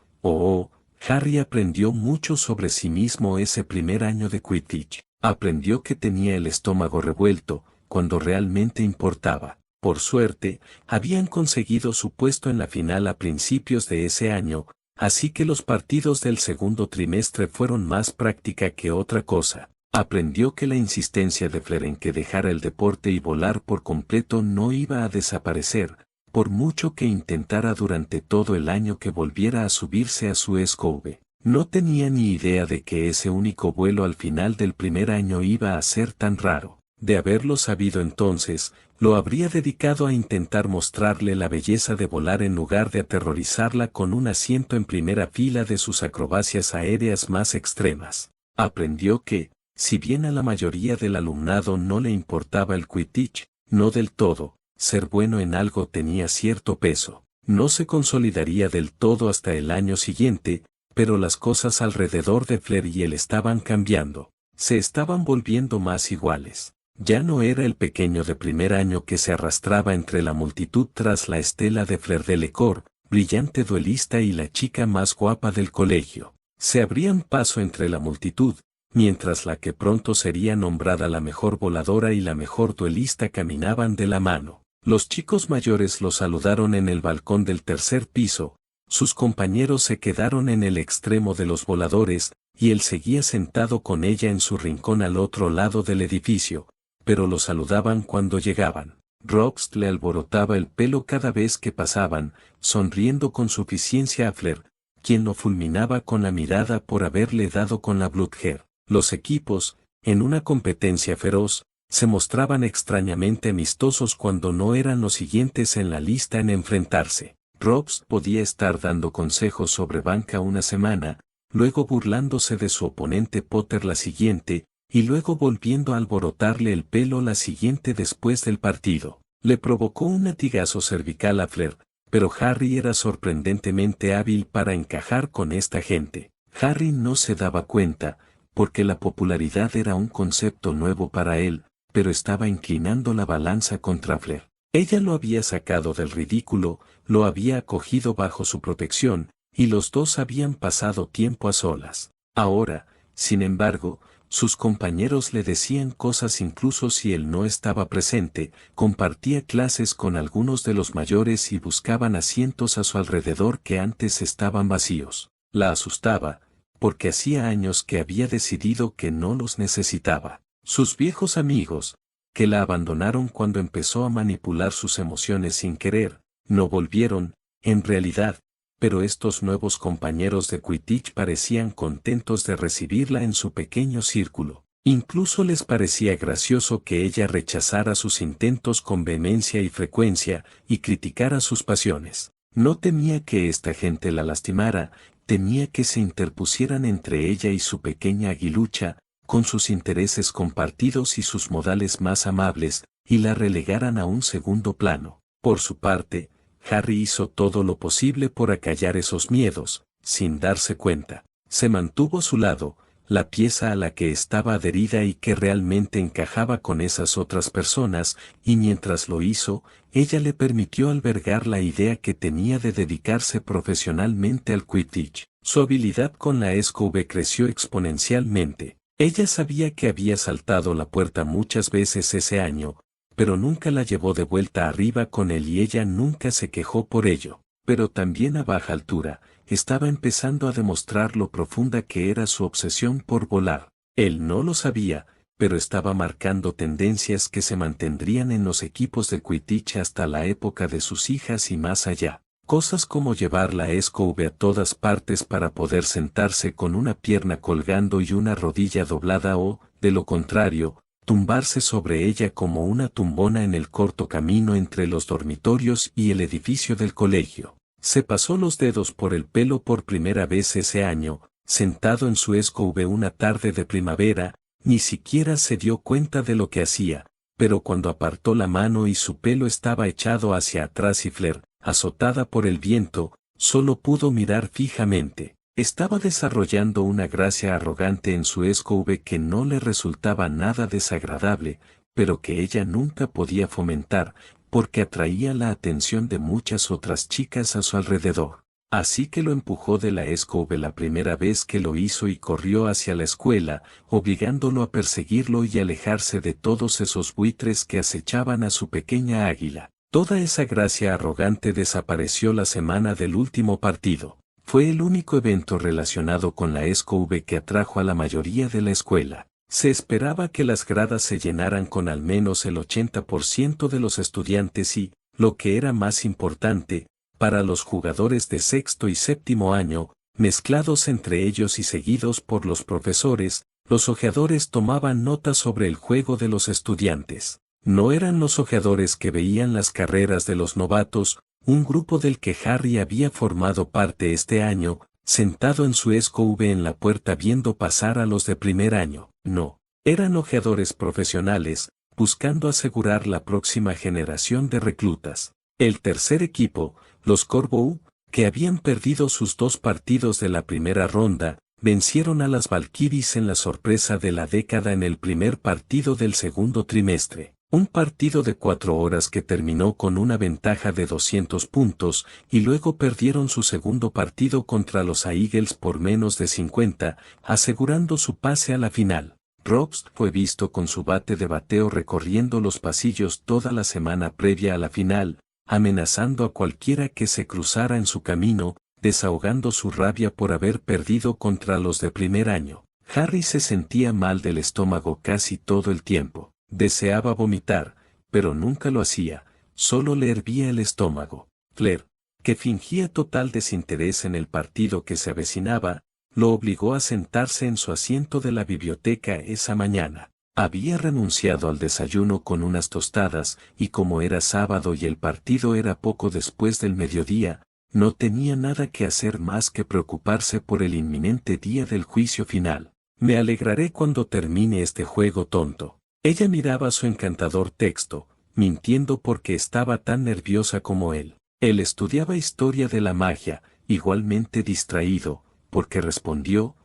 Harry aprendió mucho sobre sí mismo ese primer año de Quidditch. Aprendió que tenía el estómago revuelto, cuando realmente importaba. Por suerte, habían conseguido su puesto en la final a principios de ese año, así que los partidos del segundo trimestre fueron más práctica que otra cosa. Aprendió que la insistencia de Flair en que dejara el deporte y volar por completo no iba a desaparecer, por mucho que intentara durante todo el año que volviera a subirse a su Scooby. No tenía ni idea de que ese único vuelo al final del primer año iba a ser tan raro. De haberlo sabido entonces, lo habría dedicado a intentar mostrarle la belleza de volar en lugar de aterrorizarla con un asiento en primera fila de sus acrobacias aéreas más extremas. Aprendió que, si bien a la mayoría del alumnado no le importaba el Quidditch, no del todo, ser bueno en algo tenía cierto peso. No se consolidaría del todo hasta el año siguiente, pero las cosas alrededor de Flair y él estaban cambiando. Se estaban volviendo más iguales. Ya no era el pequeño de primer año que se arrastraba entre la multitud tras la estela de Flair Delacour, brillante duelista y la chica más guapa del colegio. Se abrían paso entre la multitud, mientras la que pronto sería nombrada la mejor voladora y la mejor duelista caminaban de la mano. Los chicos mayores lo saludaron en el balcón del tercer piso, sus compañeros se quedaron en el extremo de los voladores, y él seguía sentado con ella en su rincón al otro lado del edificio, pero lo saludaban cuando llegaban. Rox le alborotaba el pelo cada vez que pasaban, sonriendo con suficiencia a Flair, quien lo fulminaba con la mirada por haberle dado con la Bloodhair. Los equipos, en una competencia feroz, se mostraban extrañamente amistosos cuando no eran los siguientes en la lista en enfrentarse. Rox podía estar dando consejos sobre banca una semana, luego burlándose de su oponente Potter la siguiente, y luego volviendo a alborotarle el pelo la siguiente después del partido. Le provocó un latigazo cervical a Flair, pero Harry era sorprendentemente hábil para encajar con esta gente. Harry no se daba cuenta, porque la popularidad era un concepto nuevo para él, pero estaba inclinando la balanza contra Flair. Ella lo había sacado del ridículo, lo había acogido bajo su protección, y los dos habían pasado tiempo a solas. Ahora, sin embargo, sus compañeros le decían cosas incluso si él no estaba presente, compartía clases con algunos de los mayores y buscaban asientos a su alrededor que antes estaban vacíos. La asustaba, porque hacía años que había decidido que no los necesitaba. Sus viejos amigos, que la abandonaron cuando empezó a manipular sus emociones sin querer, no volvieron, en realidad, pero estos nuevos compañeros de Quidditch parecían contentos de recibirla en su pequeño círculo. Incluso les parecía gracioso que ella rechazara sus intentos con vehemencia y frecuencia, y criticara sus pasiones. No temía que esta gente la lastimara, temía que se interpusieran entre ella y su pequeña aguilucha, con sus intereses compartidos y sus modales más amables, y la relegaran a un segundo plano. Por su parte, Harry hizo todo lo posible por acallar esos miedos, sin darse cuenta. Se mantuvo a su lado, la pieza a la que estaba adherida y que realmente encajaba con esas otras personas, y mientras lo hizo, ella le permitió albergar la idea que tenía de dedicarse profesionalmente al Quidditch. Su habilidad con la escove creció exponencialmente. Ella sabía que había saltado la puerta muchas veces ese año, pero nunca la llevó de vuelta arriba con él y ella nunca se quejó por ello. Pero también a baja altura, estaba empezando a demostrar lo profunda que era su obsesión por volar. Él no lo sabía, pero estaba marcando tendencias que se mantendrían en los equipos de Quidditch hasta la época de sus hijas y más allá. Cosas como llevar la escove a todas partes para poder sentarse con una pierna colgando y una rodilla doblada o, de lo contrario, tumbarse sobre ella como una tumbona en el corto camino entre los dormitorios y el edificio del colegio. Se pasó los dedos por el pelo por primera vez ese año, sentado en su escove una tarde de primavera, ni siquiera se dio cuenta de lo que hacía, pero cuando apartó la mano y su pelo estaba echado hacia atrás y Flair, azotada por el viento, solo pudo mirar fijamente. Estaba desarrollando una gracia arrogante en su escove que no le resultaba nada desagradable, pero que ella nunca podía fomentar, porque atraía la atención de muchas otras chicas a su alrededor. Así que lo empujó de la escove la primera vez que lo hizo y corrió hacia la escuela, obligándolo a perseguirlo y alejarse de todos esos buitres que acechaban a su pequeña águila. Toda esa gracia arrogante desapareció la semana del último partido. Fue el único evento relacionado con la escove que atrajo a la mayoría de la escuela. Se esperaba que las gradas se llenaran con al menos el 80% de los estudiantes y, lo que era más importante, para los jugadores de sexto y séptimo año, mezclados entre ellos y seguidos por los profesores, los ojeadores tomaban notas sobre el juego de los estudiantes. No eran los ojeadores que veían las carreras de los novatos, un grupo del que Harry había formado parte este año, sentado en su escove en la puerta viendo pasar a los de primer año. No, eran ojeadores profesionales, buscando asegurar la próxima generación de reclutas. El tercer equipo, los Corbeau, que habían perdido sus 2 partidos de la primera ronda, vencieron a las Valkyries en la sorpresa de la década en el primer partido del segundo trimestre. Un partido de 4 horas que terminó con una ventaja de 200 puntos, y luego perdieron su segundo partido contra los Eagles por menos de 50, asegurando su pase a la final. Robst fue visto con su bate de bateo recorriendo los pasillos toda la semana previa a la final, amenazando a cualquiera que se cruzara en su camino, desahogando su rabia por haber perdido contra los de primer año. Harry se sentía mal del estómago casi todo el tiempo. Deseaba vomitar, pero nunca lo hacía, solo le hervía el estómago. Flair, que fingía total desinterés en el partido que se avecinaba, lo obligó a sentarse en su asiento de la biblioteca esa mañana. Había renunciado al desayuno con unas tostadas, y como era sábado y el partido era poco después del mediodía, no tenía nada que hacer más que preocuparse por el inminente día del juicio final. Me alegraré cuando termine este juego tonto. Ella miraba su encantador texto, mintiendo porque estaba tan nerviosa como él. Él estudiaba historia de la magia, igualmente distraído, porque respondió,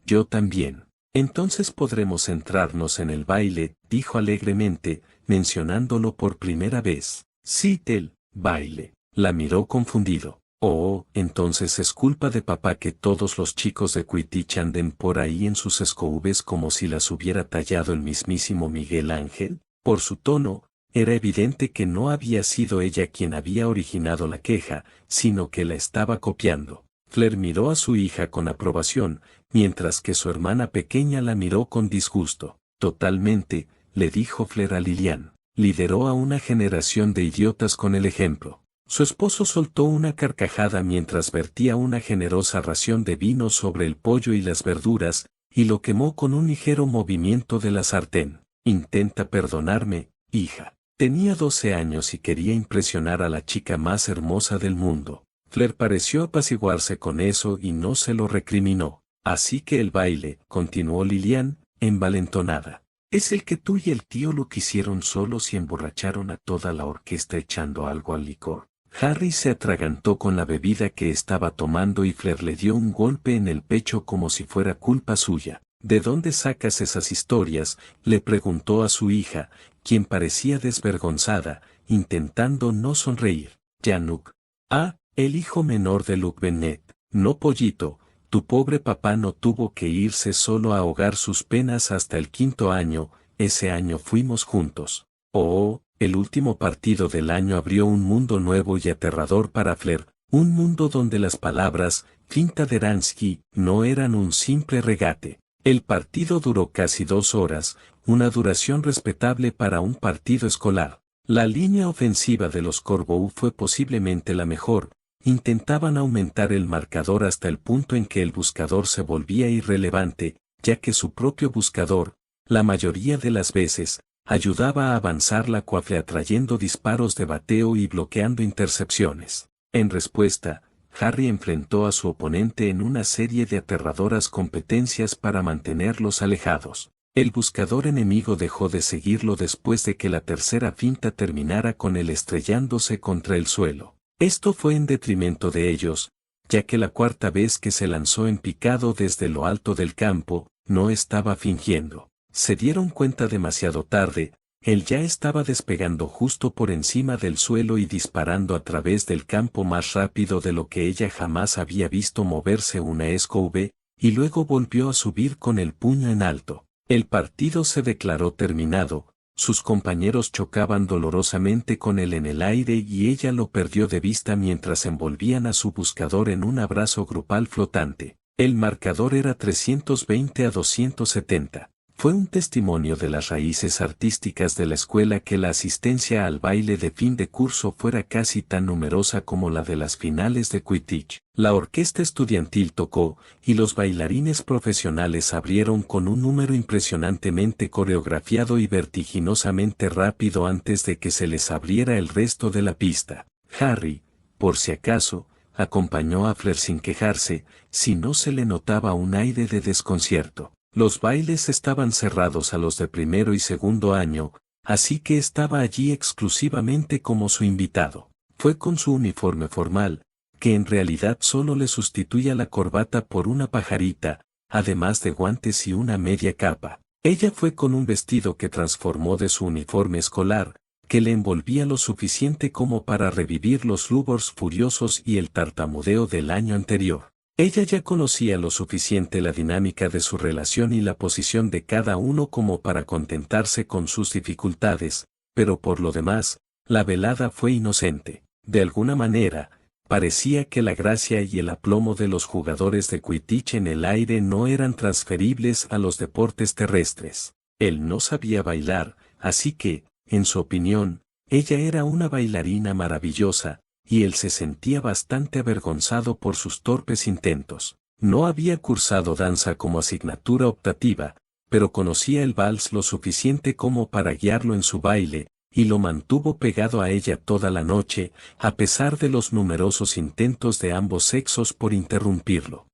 yo también. Entonces podremos centrarnos en el baile, dijo alegremente, mencionándolo por primera vez. Sí, el baile. La miró confundido. Oh, entonces es culpa de papá que todos los chicos de Quidditch anden por ahí en sus escobes como si las hubiera tallado el mismísimo Miguel Ángel. Por su tono, era evidente que no había sido ella quien había originado la queja, sino que la estaba copiando. Flair miró a su hija con aprobación, mientras que su hermana pequeña la miró con disgusto. Totalmente, le dijo Flair a Lilian. Lideró a una generación de idiotas con el ejemplo. Su esposo soltó una carcajada mientras vertía una generosa ración de vino sobre el pollo y las verduras, y lo quemó con un ligero movimiento de la sartén. Intenta perdonarme, hija. Tenía 12 años y quería impresionar a la chica más hermosa del mundo. Flair pareció apaciguarse con eso y no se lo recriminó. Así que el baile, continuó Lilian, envalentonada. Es el que tú y el tío lo quisieron solos y emborracharon a toda la orquesta echando algo al licor. Harry se atragantó con la bebida que estaba tomando y Flair le dio un golpe en el pecho como si fuera culpa suya. ¿De dónde sacas esas historias?, le preguntó a su hija, quien parecía desvergonzada, intentando no sonreír. Januc. Ah, el hijo menor de Luke Bennett. No, pollito, tu pobre papá no tuvo que irse solo a ahogar sus penas hasta el 5º año, ese año fuimos juntos. Oh, el último partido del año abrió un mundo nuevo y aterrador para Flair, un mundo donde las palabras, finta de Ransky, no eran un simple regate. El partido duró casi 2 horas, una duración respetable para un partido escolar. La línea ofensiva de los Corbeau fue posiblemente la mejor. Intentaban aumentar el marcador hasta el punto en que el buscador se volvía irrelevante, ya que su propio buscador, la mayoría de las veces, ayudaba a avanzar la Quaffle atrayendo disparos de bateo y bloqueando intercepciones. En respuesta, Harry enfrentó a su oponente en una serie de aterradoras competencias para mantenerlos alejados. El buscador enemigo dejó de seguirlo después de que la tercera finta terminara con él estrellándose contra el suelo. Esto fue en detrimento de ellos, ya que la 4ª vez que se lanzó en picado desde lo alto del campo, no estaba fingiendo. Se dieron cuenta demasiado tarde, él ya estaba despegando justo por encima del suelo y disparando a través del campo más rápido de lo que ella jamás había visto moverse una escobe, y luego volvió a subir con el puño en alto. El partido se declaró terminado, sus compañeros chocaban dolorosamente con él en el aire y ella lo perdió de vista mientras envolvían a su buscador en un abrazo grupal flotante. El marcador era 320 a 270. Fue un testimonio de las raíces artísticas de la escuela que la asistencia al baile de fin de curso fuera casi tan numerosa como la de las finales de Quidditch. La orquesta estudiantil tocó, y los bailarines profesionales abrieron con un número impresionantemente coreografiado y vertiginosamente rápido antes de que se les abriera el resto de la pista. Harry, por si acaso, acompañó a Flair sin quejarse, si no se le notaba un aire de desconcierto. Los bailes estaban cerrados a los de primero y segundo año, así que estaba allí exclusivamente como su invitado. Fue con su uniforme formal, que en realidad solo le sustituía la corbata por una pajarita, además de guantes y una media capa. Ella fue con un vestido que transformó de su uniforme escolar, que le envolvía lo suficiente como para revivir los rubors furiosos y el tartamudeo del año anterior. Ella ya conocía lo suficiente la dinámica de su relación y la posición de cada uno como para contentarse con sus dificultades, pero por lo demás, la velada fue inocente. De alguna manera, parecía que la gracia y el aplomo de los jugadores de Quidditch en el aire no eran transferibles a los deportes terrestres. Él no sabía bailar, así que, en su opinión, ella era una bailarina maravillosa, y él se sentía bastante avergonzado por sus torpes intentos. No había cursado danza como asignatura optativa, pero conocía el vals lo suficiente como para guiarlo en su baile, y lo mantuvo pegado a ella toda la noche, a pesar de los numerosos intentos de ambos sexos por interrumpirlo.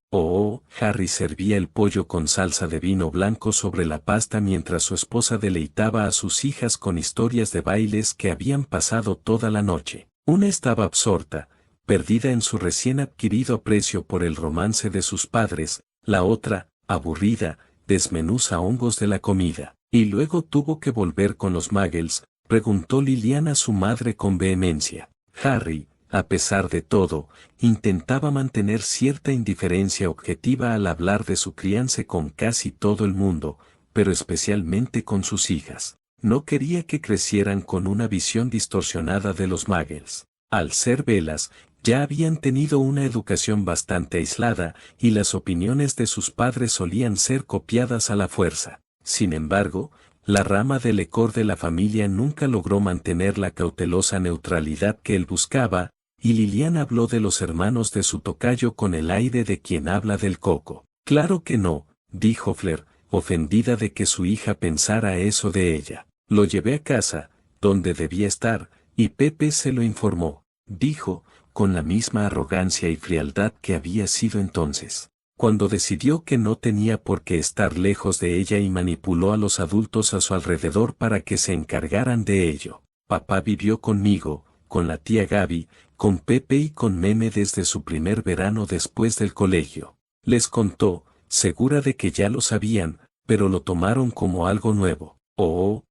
Harry servía el pollo con salsa de vino blanco sobre la pasta mientras su esposa deleitaba a sus hijas con historias de bailes que habían pasado toda la noche. Una estaba absorta, perdida en su recién adquirido aprecio por el romance de sus padres, la otra, aburrida, desmenuza hongos de la comida. ¿Y luego tuvo que volver con los Muggles?, preguntó Liliana a su madre con vehemencia. Harry, a pesar de todo, intentaba mantener cierta indiferencia objetiva al hablar de su crianza con casi todo el mundo, pero especialmente con sus hijas. No quería que crecieran con una visión distorsionada de los Muggles. Al ser velas, ya habían tenido una educación bastante aislada, y las opiniones de sus padres solían ser copiadas a la fuerza. Sin embargo, la rama del lecor de la familia nunca logró mantener la cautelosa neutralidad que él buscaba, y Liliana habló de los hermanos de su tocayo con el aire de quien habla del coco. Claro que no, dijo Fleur, ofendida de que su hija pensara eso de ella. Lo llevé a casa, donde debía estar, y Pepe se lo informó, dijo, con la misma arrogancia y frialdad que había sido entonces. Cuando decidió que no tenía por qué estar lejos de ella y manipuló a los adultos a su alrededor para que se encargaran de ello. Papá vivió conmigo, con la tía Gaby, con Pepe y con Meme desde su primer verano después del colegio. Les contó, segura de que ya lo sabían, pero lo tomaron como algo nuevo.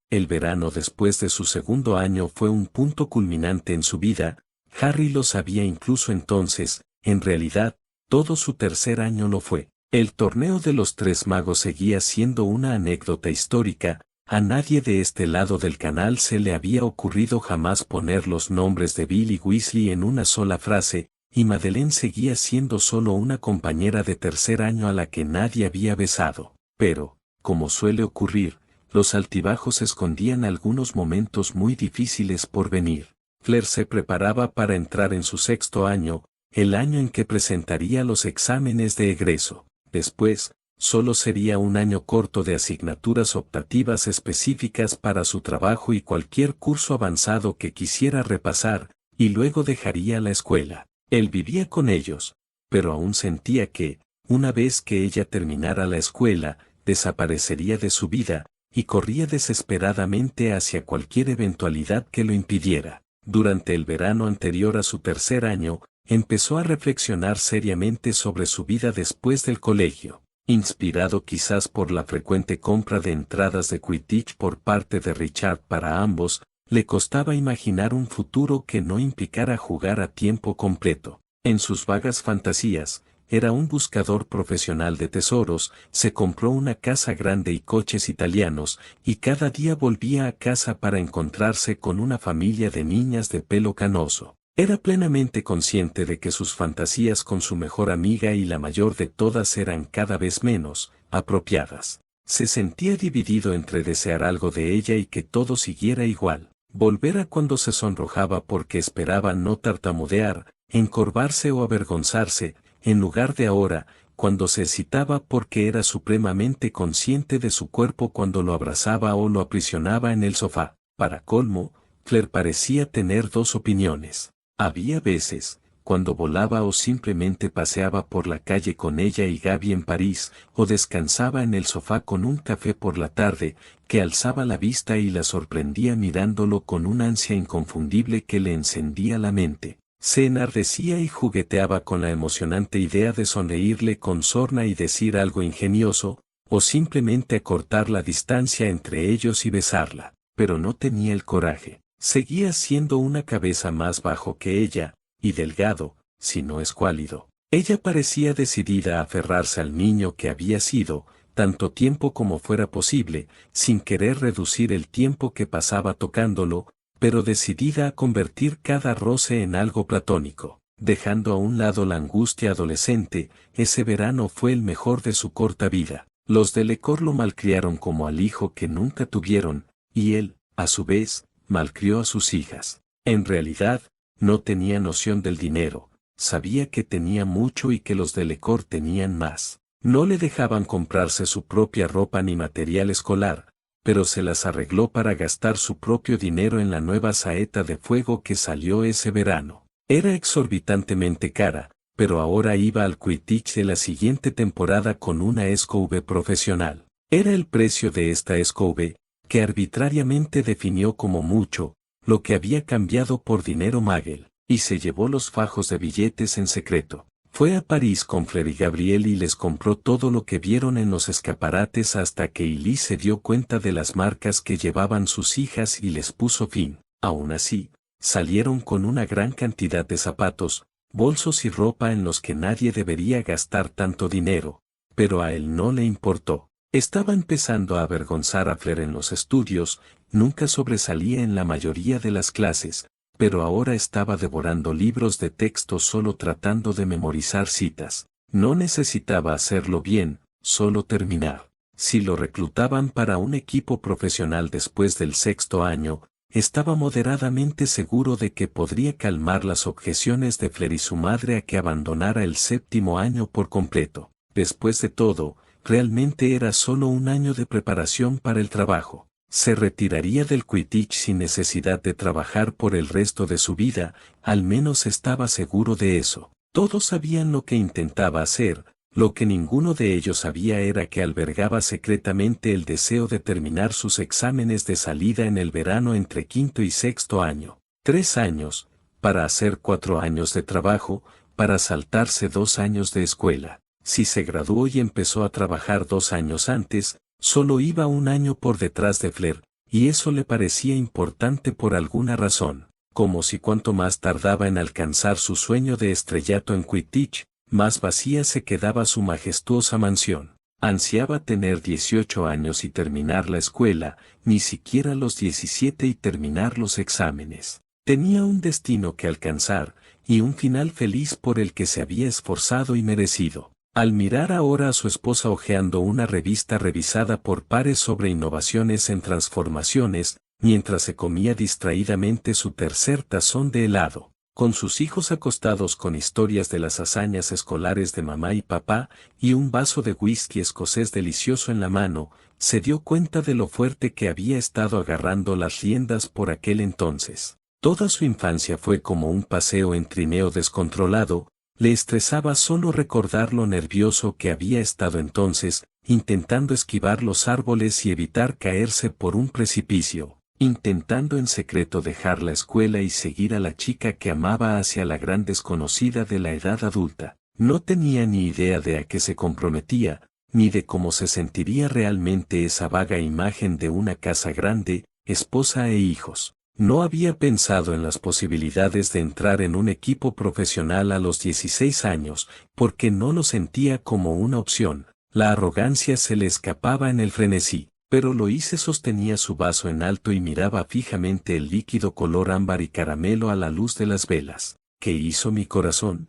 El verano después de su segundo año fue un punto culminante en su vida. Harry lo sabía incluso entonces, en realidad, todo su tercer año lo fue. El torneo de los Tres Magos seguía siendo una anécdota histórica. A nadie de este lado del canal se le había ocurrido jamás poner los nombres de Billy Weasley en una sola frase, y Madeleine seguía siendo solo una compañera de tercer año a la que nadie había besado. Pero, como suele ocurrir, los altibajos escondían algunos momentos muy difíciles por venir. Fleur se preparaba para entrar en su sexto año, el año en que presentaría los exámenes de egreso. Después, solo sería un año corto de asignaturas optativas específicas para su trabajo y cualquier curso avanzado que quisiera repasar, y luego dejaría la escuela. Él vivía con ellos, pero aún sentía que, una vez que ella terminara la escuela, desaparecería de su vida, y corría desesperadamente hacia cualquier eventualidad que lo impidiera. Durante el verano anterior a su tercer año, empezó a reflexionar seriamente sobre su vida después del colegio. Inspirado quizás por la frecuente compra de entradas de Quidditch por parte de Richard para ambos, le costaba imaginar un futuro que no implicara jugar a tiempo completo. En sus vagas fantasías, era un buscador profesional de tesoros, se compró una casa grande y coches italianos, y cada día volvía a casa para encontrarse con una familia de niñas de pelo canoso. Era plenamente consciente de que sus fantasías con su mejor amiga y la mayor de todas eran cada vez menos apropiadas. Se sentía dividido entre desear algo de ella y que todo siguiera igual. Volver a cuando se sonrojaba porque esperaba no tartamudear, encorvarse o avergonzarse, en lugar de ahora, cuando se excitaba porque era supremamente consciente de su cuerpo cuando lo abrazaba o lo aprisionaba en el sofá. Para colmo, Fleur parecía tener dos opiniones. Había veces, cuando volaba o simplemente paseaba por la calle con ella y Gaby en París, o descansaba en el sofá con un café por la tarde, que alzaba la vista y la sorprendía mirándolo con un ansia inconfundible que le encendía la mente. Se enardecía y jugueteaba con la emocionante idea de sonreírle con sorna y decir algo ingenioso, o simplemente acortar la distancia entre ellos y besarla, pero no tenía el coraje. Seguía siendo una cabeza más bajo que ella, y delgado, si no escuálido. Ella parecía decidida a aferrarse al niño que había sido, tanto tiempo como fuera posible, sin querer reducir el tiempo que pasaba tocándolo, pero decidida a convertir cada roce en algo platónico. Dejando a un lado la angustia adolescente, ese verano fue el mejor de su corta vida. Los de Lecor lo malcriaron como al hijo que nunca tuvieron, y él, a su vez, malcrió a sus hijas. En realidad, no tenía noción del dinero, sabía que tenía mucho y que los de Lecor tenían más. No le dejaban comprarse su propia ropa ni material escolar, pero se las arregló para gastar su propio dinero en la nueva saeta de fuego que salió ese verano. Era exorbitantemente cara, pero ahora iba al Quidditch de la siguiente temporada con una SKV profesional. Era el precio de esta SKV, que arbitrariamente definió como mucho, lo que había cambiado por dinero Magel, y se llevó los fajos de billetes en secreto. Fue a París con Flair y Gabriel y les compró todo lo que vieron en los escaparates hasta que Elise se dio cuenta de las marcas que llevaban sus hijas y les puso fin. Aún así, salieron con una gran cantidad de zapatos, bolsos y ropa en los que nadie debería gastar tanto dinero, pero a él no le importó. Estaba empezando a avergonzar a Flair en los estudios, nunca sobresalía en la mayoría de las clases, pero ahora estaba devorando libros de texto solo tratando de memorizar citas. No necesitaba hacerlo bien, solo terminar. Si lo reclutaban para un equipo profesional después del sexto año, estaba moderadamente seguro de que podría calmar las objeciones de Flair y su madre a que abandonara el séptimo año por completo. Después de todo, realmente era solo un año de preparación para el trabajo. Se retiraría del Quidditch sin necesidad de trabajar por el resto de su vida, al menos estaba seguro de eso. Todos sabían lo que intentaba hacer, lo que ninguno de ellos sabía era que albergaba secretamente el deseo de terminar sus exámenes de salida en el verano entre quinto y sexto año. 3 años, para hacer 4 años de trabajo, para saltarse 2 años de escuela. Si se graduó y empezó a trabajar 2 años antes, solo iba un año por detrás de Flair, y eso le parecía importante por alguna razón, como si cuanto más tardaba en alcanzar su sueño de estrellato en Quidditch, más vacía se quedaba su majestuosa mansión. Ansiaba tener 18 años y terminar la escuela, ni siquiera los 17 y terminar los exámenes. Tenía un destino que alcanzar, y un final feliz por el que se había esforzado y merecido. Al mirar ahora a su esposa hojeando una revista revisada por pares sobre innovaciones en transformaciones, mientras se comía distraídamente su tercer tazón de helado, con sus hijos acostados con historias de las hazañas escolares de mamá y papá, y un vaso de whisky escocés delicioso en la mano, se dio cuenta de lo fuerte que había estado agarrando las riendas por aquel entonces. Toda su infancia fue como un paseo en trineo descontrolado. Le estresaba solo recordar lo nervioso que había estado entonces, intentando esquivar los árboles y evitar caerse por un precipicio, intentando en secreto dejar la escuela y seguir a la chica que amaba hacia la gran desconocida de la edad adulta. No tenía ni idea de a qué se comprometía, ni de cómo se sentiría realmente esa vaga imagen de una casa grande, esposa e hijos. No había pensado en las posibilidades de entrar en un equipo profesional a los 16 años, porque no lo sentía como una opción. La arrogancia se le escapaba en el frenesí, pero Loïse sostenía su vaso en alto y miraba fijamente el líquido color ámbar y caramelo a la luz de las velas. ¿Qué hizo mi corazón?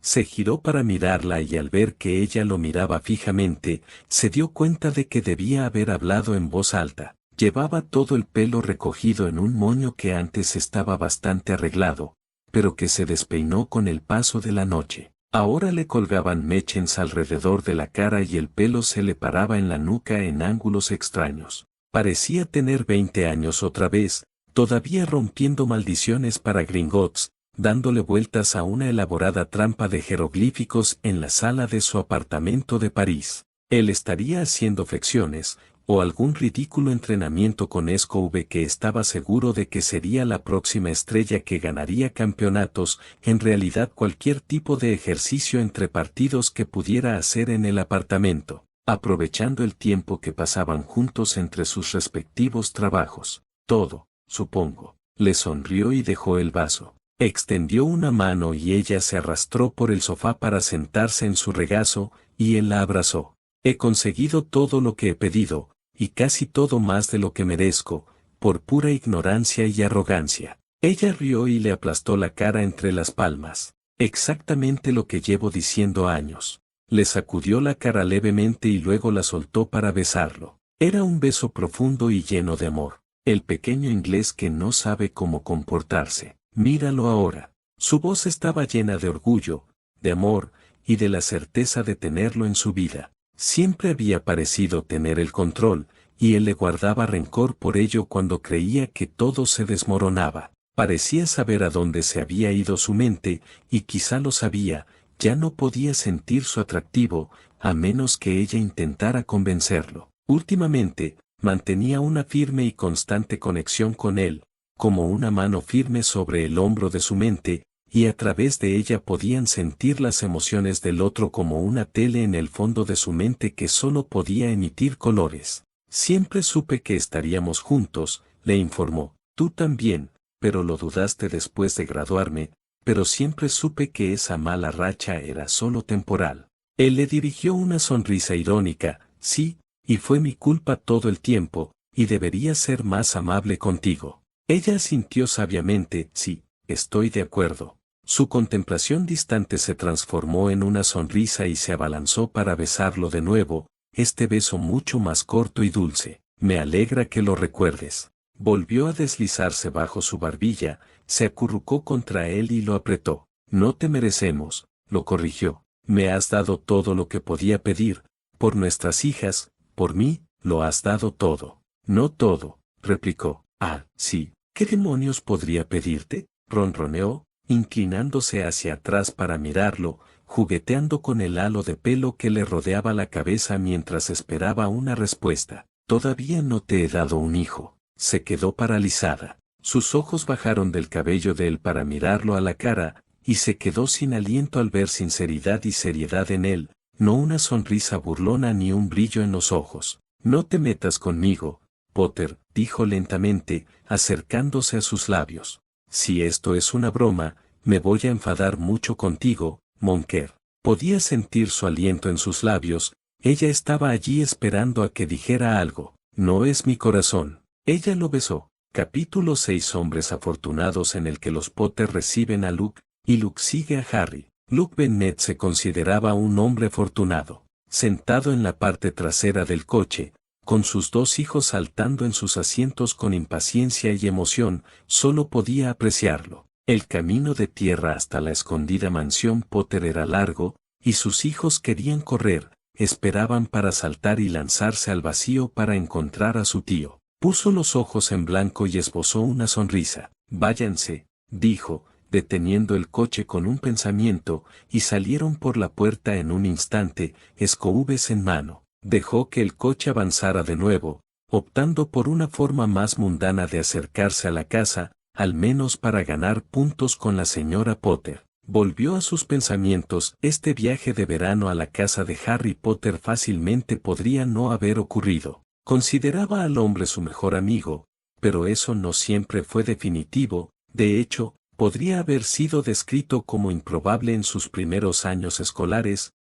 Se giró para mirarla y al ver que ella lo miraba fijamente, se dio cuenta de que debía haber hablado en voz alta. Llevaba todo el pelo recogido en un moño que antes estaba bastante arreglado, pero que se despeinó con el paso de la noche. Ahora le colgaban mechens alrededor de la cara y el pelo se le paraba en la nuca en ángulos extraños. Parecía tener 20 años otra vez, todavía rompiendo maldiciones para Gringotts, dándole vueltas a una elaborada trampa de jeroglíficos en la sala de su apartamento de París. Él estaría haciendo flexiones, o algún ridículo entrenamiento con Scooby, que estaba seguro de que sería la próxima estrella que ganaría campeonatos, en realidad cualquier tipo de ejercicio entre partidos que pudiera hacer en el apartamento, aprovechando el tiempo que pasaban juntos entre sus respectivos trabajos. Todo, supongo. Le sonrió y dejó el vaso. Extendió una mano y ella se arrastró por el sofá para sentarse en su regazo, y él la abrazó. He conseguido todo lo que he pedido, y casi todo más de lo que merezco, por pura ignorancia y arrogancia. Ella rió y le aplastó la cara entre las palmas. Exactamente lo que llevo diciendo años. Le sacudió la cara levemente y luego la soltó para besarlo. Era un beso profundo y lleno de amor. El pequeño inglés que no sabe cómo comportarse. Míralo ahora. Su voz estaba llena de orgullo, de amor, y de la certeza de tenerlo en su vida. Siempre había parecido tener el control, y él le guardaba rencor por ello cuando creía que todo se desmoronaba. Parecía saber a dónde se había ido su mente, y quizá lo sabía, ya no podía sentir su atractivo, a menos que ella intentara convencerlo. Últimamente, mantenía una firme y constante conexión con él, como una mano firme sobre el hombro de su mente, y a través de ella podían sentir las emociones del otro como una tele en el fondo de su mente que solo podía emitir colores. Siempre supe que estaríamos juntos, le informó. Tú también, pero lo dudaste después de graduarme, pero siempre supe que esa mala racha era solo temporal. Él le dirigió una sonrisa irónica. Sí, y fue mi culpa todo el tiempo, y debería ser más amable contigo. Ella asintió sabiamente. Sí, estoy de acuerdo. Su contemplación distante se transformó en una sonrisa y se abalanzó para besarlo de nuevo, este beso mucho más corto y dulce. Me alegra que lo recuerdes. Volvió a deslizarse bajo su barbilla, se acurrucó contra él y lo apretó. No te merecemos, lo corrigió. Me has dado todo lo que podía pedir, por nuestras hijas, por mí, lo has dado todo. No todo, replicó. Ah, sí, ¿qué demonios podría pedirte? Ronroneó, inclinándose hacia atrás para mirarlo, jugueteando con el halo de pelo que le rodeaba la cabeza mientras esperaba una respuesta. Todavía no te he dado un hijo. Se quedó paralizada. Sus ojos bajaron del cabello de él para mirarlo a la cara, y se quedó sin aliento al ver sinceridad y seriedad en él, no una sonrisa burlona ni un brillo en los ojos. No te metas conmigo, Potter, dijo lentamente, acercándose a sus labios. Si esto es una broma, me voy a enfadar mucho contigo, Moncler. Podía sentir su aliento en sus labios, ella estaba allí esperando a que dijera algo. No es mi corazón. Ella lo besó. Capítulo 6. Hombres afortunados, en el que los Potter reciben a Luke, y Luke sigue a Harry. Luke Bennett se consideraba un hombre afortunado. Sentado en la parte trasera del coche, con sus dos hijos saltando en sus asientos con impaciencia y emoción, solo podía apreciarlo. El camino de tierra hasta la escondida mansión Potter era largo, y sus hijos querían correr, esperaban para saltar y lanzarse al vacío para encontrar a su tío. Puso los ojos en blanco y esbozó una sonrisa. Váyanse, dijo, deteniendo el coche con un pensamiento, y salieron por la puerta en un instante, escobas en mano. Dejó que el coche avanzara de nuevo, optando por una forma más mundana de acercarse a la casa, al menos para ganar puntos con la señora Potter. Volvió a sus pensamientos. Este viaje de verano a la casa de Harry Potter fácilmente podría no haber ocurrido. Consideraba al hombre su mejor amigo, pero eso no siempre fue definitivo. De hecho, podría haber sido descrito como improbable en sus primeros años escolares.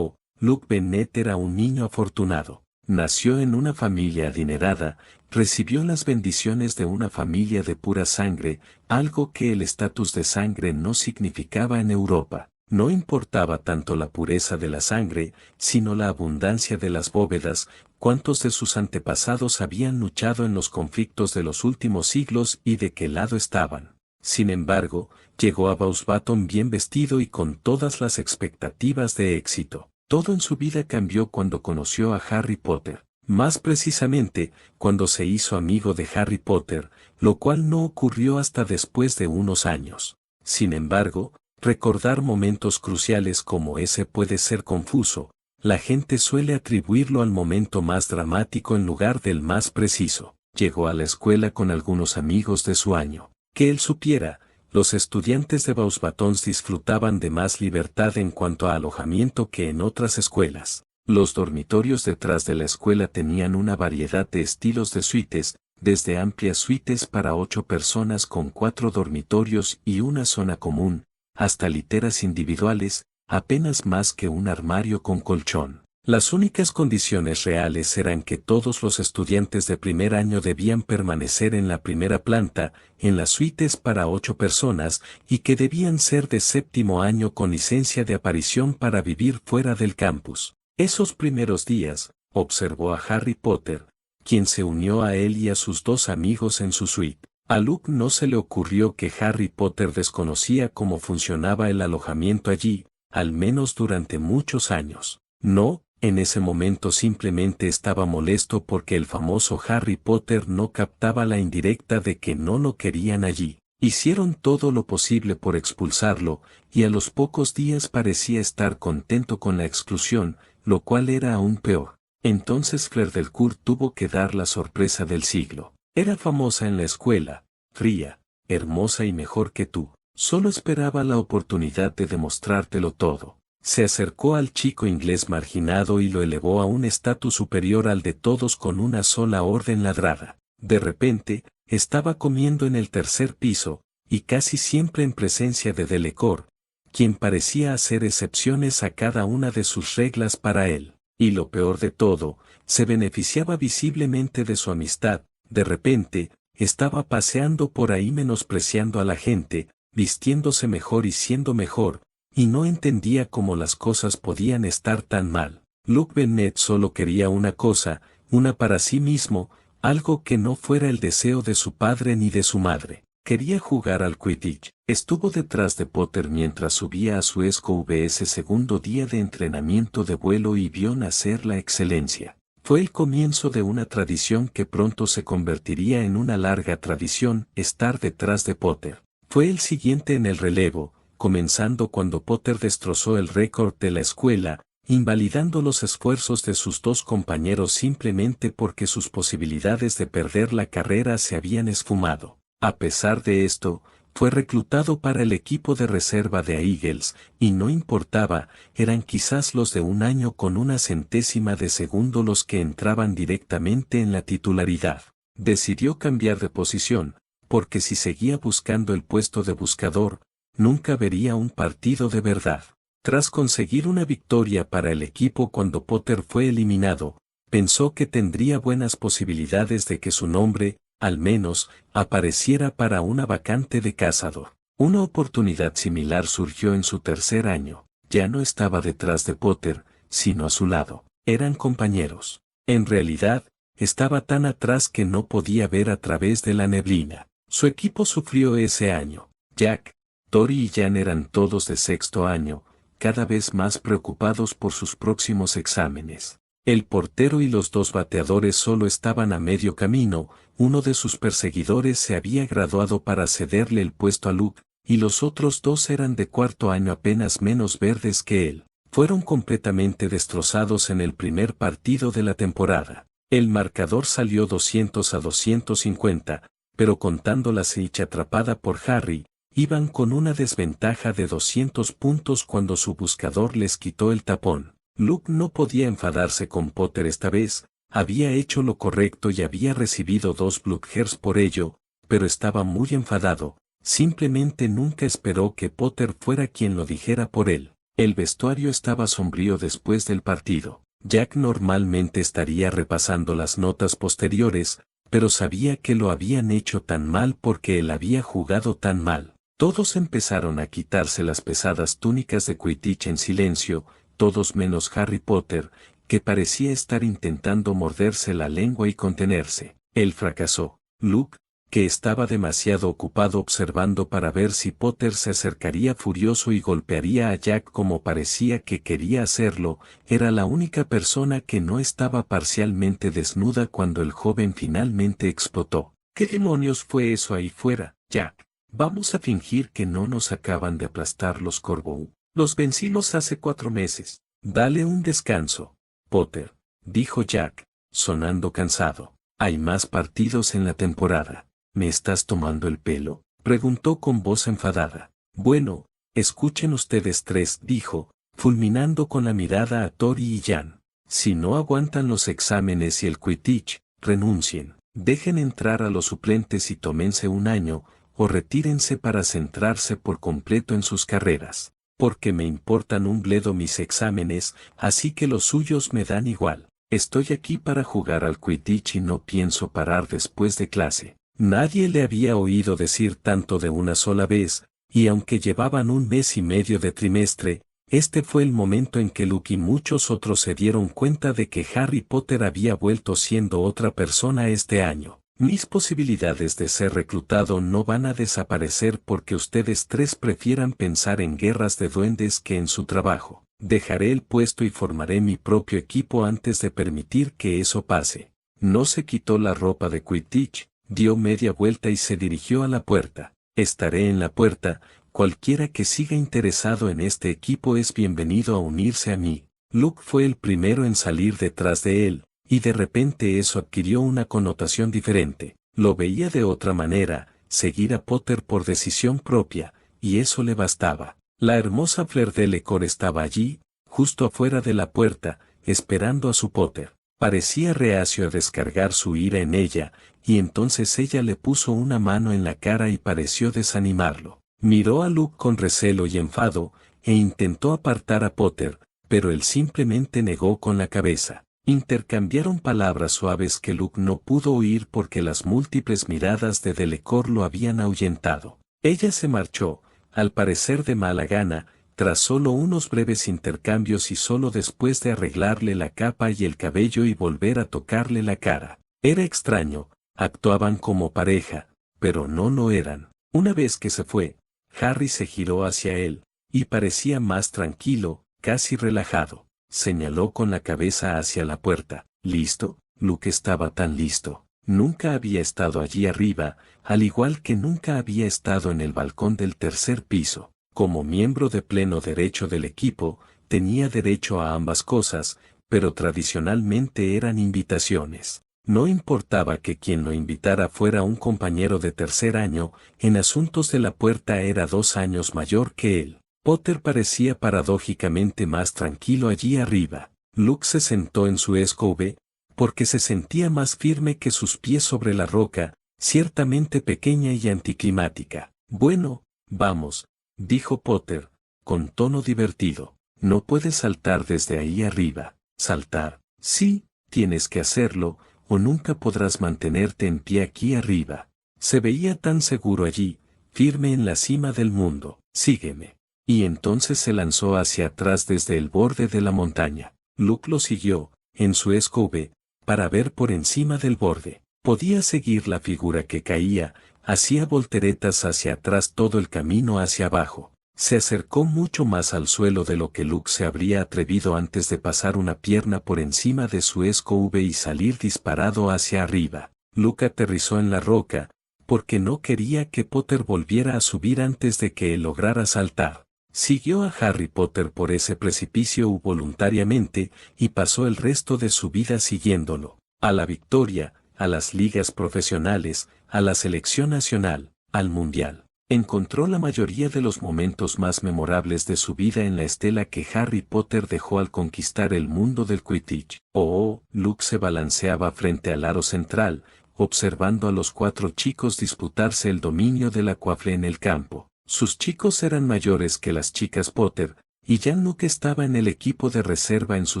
Luke Bennett era un niño afortunado. Nació en una familia adinerada, recibió las bendiciones de una familia de pura sangre, algo que el estatus de sangre no significaba en Europa. No importaba tanto la pureza de la sangre, sino la abundancia de las bóvedas. Cuántos de sus antepasados habían luchado en los conflictos de los últimos siglos y de qué lado estaban. Sin embargo, llegó a Bousbaton bien vestido y con todas las expectativas de éxito. Todo en su vida cambió cuando conoció a Harry Potter. Más precisamente, cuando se hizo amigo de Harry Potter, lo cual no ocurrió hasta después de unos años. Sin embargo, recordar momentos cruciales como ese puede ser confuso. La gente suele atribuirlo al momento más dramático en lugar del más preciso. Llegó a la escuela con algunos amigos de su año. Que él supiera, los estudiantes de Beauxbatons disfrutaban de más libertad en cuanto a alojamiento que en otras escuelas. Los dormitorios detrás de la escuela tenían una variedad de estilos de suites, desde amplias suites para 8 personas con 4 dormitorios y una zona común, hasta literas individuales, apenas más que un armario con colchón. Las únicas condiciones reales eran que todos los estudiantes de primer año debían permanecer en la primera planta, en las suites para 8 personas, y que debían ser de séptimo año con licencia de aparición para vivir fuera del campus. Esos primeros días, observó a Harry Potter, quien se unió a él y a sus 2 amigos en su suite. A Luke no se le ocurrió que Harry Potter desconocía cómo funcionaba el alojamiento allí, al menos durante muchos años. No, en ese momento simplemente estaba molesto porque el famoso Harry Potter no captaba la indirecta de que no lo querían allí. Hicieron todo lo posible por expulsarlo, y a los pocos días parecía estar contento con la exclusión, lo cual era aún peor. Entonces Fleur Delacour tuvo que dar la sorpresa del siglo. Era famosa en la escuela, fría, hermosa y mejor que tú. Solo esperaba la oportunidad de demostrártelo todo. Se acercó al chico inglés marginado y lo elevó a un estatus superior al de todos con una sola orden ladrada. De repente, estaba comiendo en el tercer piso, y casi siempre en presencia de Delacour, quien parecía hacer excepciones a cada una de sus reglas para él. Y lo peor de todo, se beneficiaba visiblemente de su amistad. De repente, estaba paseando por ahí menospreciando a la gente, vistiéndose mejor y siendo mejor, y no entendía cómo las cosas podían estar tan mal. Luke Bennett solo quería una cosa, una para sí mismo, algo que no fuera el deseo de su padre ni de su madre. Quería jugar al Quidditch. Estuvo detrás de Potter mientras subía a su SQVS segundo día de entrenamiento de vuelo y vio nacer la excelencia. Fue el comienzo de una tradición que pronto se convertiría en una larga tradición, estar detrás de Potter. Fue el siguiente en el relevo, comenzando cuando Potter destrozó el récord de la escuela, invalidando los esfuerzos de sus 2 compañeros simplemente porque sus posibilidades de perder la carrera se habían esfumado. A pesar de esto, fue reclutado para el equipo de reserva de Eagles, y no importaba, eran quizás los de un año con una centésima de segundo los que entraban directamente en la titularidad. Decidió cambiar de posición, porque si seguía buscando el puesto de buscador, nunca vería un partido de verdad. Tras conseguir una victoria para el equipo cuando Potter fue eliminado, pensó que tendría buenas posibilidades de que su nombre, al menos, apareciera para una vacante de cazador. Una oportunidad similar surgió en su tercer año. Ya no estaba detrás de Potter, sino a su lado. Eran compañeros. En realidad, estaba tan atrás que no podía ver a través de la neblina. Su equipo sufrió ese año. Jack, Tori y Jan eran todos de sexto año, cada vez más preocupados por sus próximos exámenes. El portero y los 2 bateadores solo estaban a medio camino. Uno de sus perseguidores se había graduado para cederle el puesto a Luke, y los otros 2 eran de cuarto año apenas menos verdes que él. Fueron completamente destrozados en el primer partido de la temporada. El marcador salió 200-250, pero contando la seach atrapada por Harry, iban con una desventaja de 200 puntos cuando su buscador les quitó el tapón. Luke no podía enfadarse con Potter esta vez, había hecho lo correcto y había recibido 2 Bludgers por ello, pero estaba muy enfadado, simplemente nunca esperó que Potter fuera quien lo dijera por él. El vestuario estaba sombrío después del partido. Jack normalmente estaría repasando las notas posteriores, pero sabía que lo habían hecho tan mal porque él había jugado tan mal. Todos empezaron a quitarse las pesadas túnicas de Quidditch en silencio, todos menos Harry Potter, que parecía estar intentando morderse la lengua y contenerse. Él fracasó. Luke, que estaba demasiado ocupado observando para ver si Potter se acercaría furioso y golpearía a Jack como parecía que quería hacerlo, era la única persona que no estaba parcialmente desnuda cuando el joven finalmente explotó. ¿Qué demonios fue eso ahí fuera, Jack? Vamos a fingir que no nos acaban de aplastar los Corbeau. Los vencimos hace 4 meses. Dale un descanso, Potter, dijo Jack, sonando cansado. Hay más partidos en la temporada. ¿Me estás tomando el pelo?, preguntó con voz enfadada. Bueno, escuchen ustedes tres, dijo, fulminando con la mirada a Tori y Jan. Si no aguantan los exámenes y el Quidditch, renuncien. Dejen entrar a los suplentes y tómense un año, o retírense para centrarse por completo en sus carreras. Porque me importan un bledo mis exámenes, así que los suyos me dan igual. Estoy aquí para jugar al Quidditch y no pienso parar después de clase. Nadie le había oído decir tanto de una sola vez, y aunque llevaban 1 mes y medio de trimestre, este fue el momento en que Luke y muchos otros se dieron cuenta de que Harry Potter había vuelto siendo otra persona este año. Mis posibilidades de ser reclutado no van a desaparecer porque ustedes tres prefieran pensar en guerras de duendes que en su trabajo. Dejaré el puesto y formaré mi propio equipo antes de permitir que eso pase. No se quitó la ropa de Quidditch, dio media vuelta y se dirigió a la puerta. Estaré en la puerta, cualquiera que siga interesado en este equipo es bienvenido a unirse a mí. Luke fue el primero en salir detrás de él, y de repente eso adquirió una connotación diferente. Lo veía de otra manera, seguir a Potter por decisión propia, y eso le bastaba. La hermosa Fleur Delacour estaba allí, justo afuera de la puerta, esperando a su Potter. Parecía reacio a descargar su ira en ella, y entonces ella le puso una mano en la cara y pareció desanimarlo. Miró a Luke con recelo y enfado, e intentó apartar a Potter, pero él simplemente negó con la cabeza. Intercambiaron palabras suaves que Luke no pudo oír porque las múltiples miradas de Delacour lo habían ahuyentado. Ella se marchó, al parecer de mala gana, tras solo unos breves intercambios y solo después de arreglarle la capa y el cabello y volver a tocarle la cara. Era extraño, actuaban como pareja, pero no lo eran. Una vez que se fue, Harry se giró hacia él, y parecía más tranquilo, casi relajado. Señaló con la cabeza hacia la puerta. ¿Listo? Luke estaba tan listo. Nunca había estado allí arriba, al igual que nunca había estado en el balcón del 3er piso. Como miembro de pleno derecho del equipo, tenía derecho a ambas cosas, pero tradicionalmente eran invitaciones. No importaba que quien lo invitara fuera un compañero de 3er año, en asuntos de la puerta era 2 años mayor que él. Potter parecía paradójicamente más tranquilo allí arriba. Luke se sentó en su escobe, porque se sentía más firme que sus pies sobre la roca, ciertamente pequeña y anticlimática. Bueno, vamos, dijo Potter, con tono divertido. No puedes saltar desde ahí arriba. ¿Saltar? Sí, tienes que hacerlo, o nunca podrás mantenerte en pie aquí arriba. Se veía tan seguro allí, firme en la cima del mundo. Sígueme. Y entonces se lanzó hacia atrás desde el borde de la montaña. Luke lo siguió, en su escobe, para ver por encima del borde. Podía seguir la figura que caía, hacía volteretas hacia atrás todo el camino hacia abajo. Se acercó mucho más al suelo de lo que Luke se habría atrevido antes de pasar una pierna por encima de su escobe y salir disparado hacia arriba. Luke aterrizó en la roca, porque no quería que Potter volviera a subir antes de que él lograra saltar. Siguió a Harry Potter por ese precipicio voluntariamente, y pasó el resto de su vida siguiéndolo. A la victoria, a las ligas profesionales, a la selección nacional, al mundial. Encontró la mayoría de los momentos más memorables de su vida en la estela que Harry Potter dejó al conquistar el mundo del Quidditch. Luke se balanceaba frente al aro central, observando a los 4 chicos disputarse el dominio de la quaffle en el campo. Sus chicos eran mayores que las chicas Potter, y Jean-Luc estaba en el equipo de reserva en su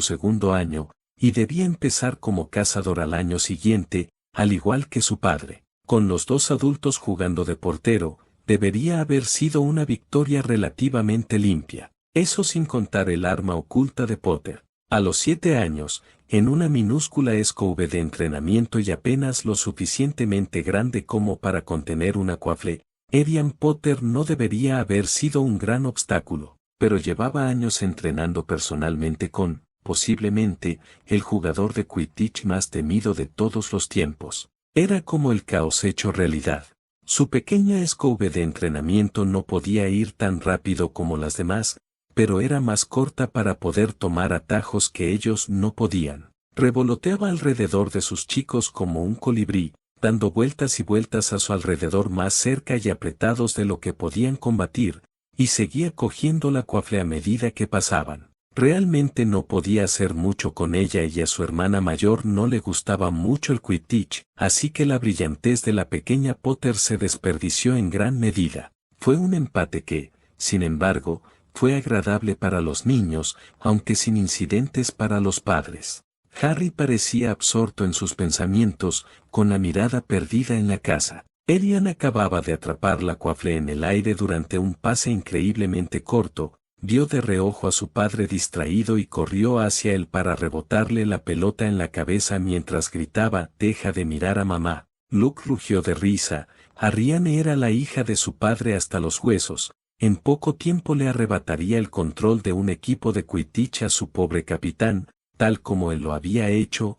2º año, y debía empezar como cazador al año siguiente, al igual que su padre. Con los 2 adultos jugando de portero, debería haber sido una victoria relativamente limpia. Eso sin contar el arma oculta de Potter. A los 7 años, en una minúscula escobe de entrenamiento y apenas lo suficientemente grande como para contener una quaffle, Arian Potter no debería haber sido un gran obstáculo, pero llevaba años entrenando personalmente con, posiblemente, el jugador de Quidditch más temido de todos los tiempos. Era como el caos hecho realidad. Su pequeña escoba de entrenamiento no podía ir tan rápido como las demás, pero era más corta para poder tomar atajos que ellos no podían. Revoloteaba alrededor de sus chicos como un colibrí, dando vueltas y vueltas a su alrededor más cerca y apretados de lo que podían combatir, y seguía cogiendo la cuafle a medida que pasaban. Realmente no podía hacer mucho con ella y a su hermana mayor no le gustaba mucho el Quidditch, así que la brillantez de la pequeña Potter se desperdició en gran medida. Fue un empate que, sin embargo, fue agradable para los niños, aunque sin incidentes para los padres. Harry parecía absorto en sus pensamientos, con la mirada perdida en la casa. Elian acababa de atrapar la cuafle en el aire durante un pase increíblemente corto, vio de reojo a su padre distraído y corrió hacia él para rebotarle la pelota en la cabeza mientras gritaba, «¡Deja de mirar a mamá!». Luke rugió de risa. Ariane era la hija de su padre hasta los huesos. En poco tiempo le arrebataría el control de un equipo de Quidditch a su pobre capitán, tal como él lo había hecho.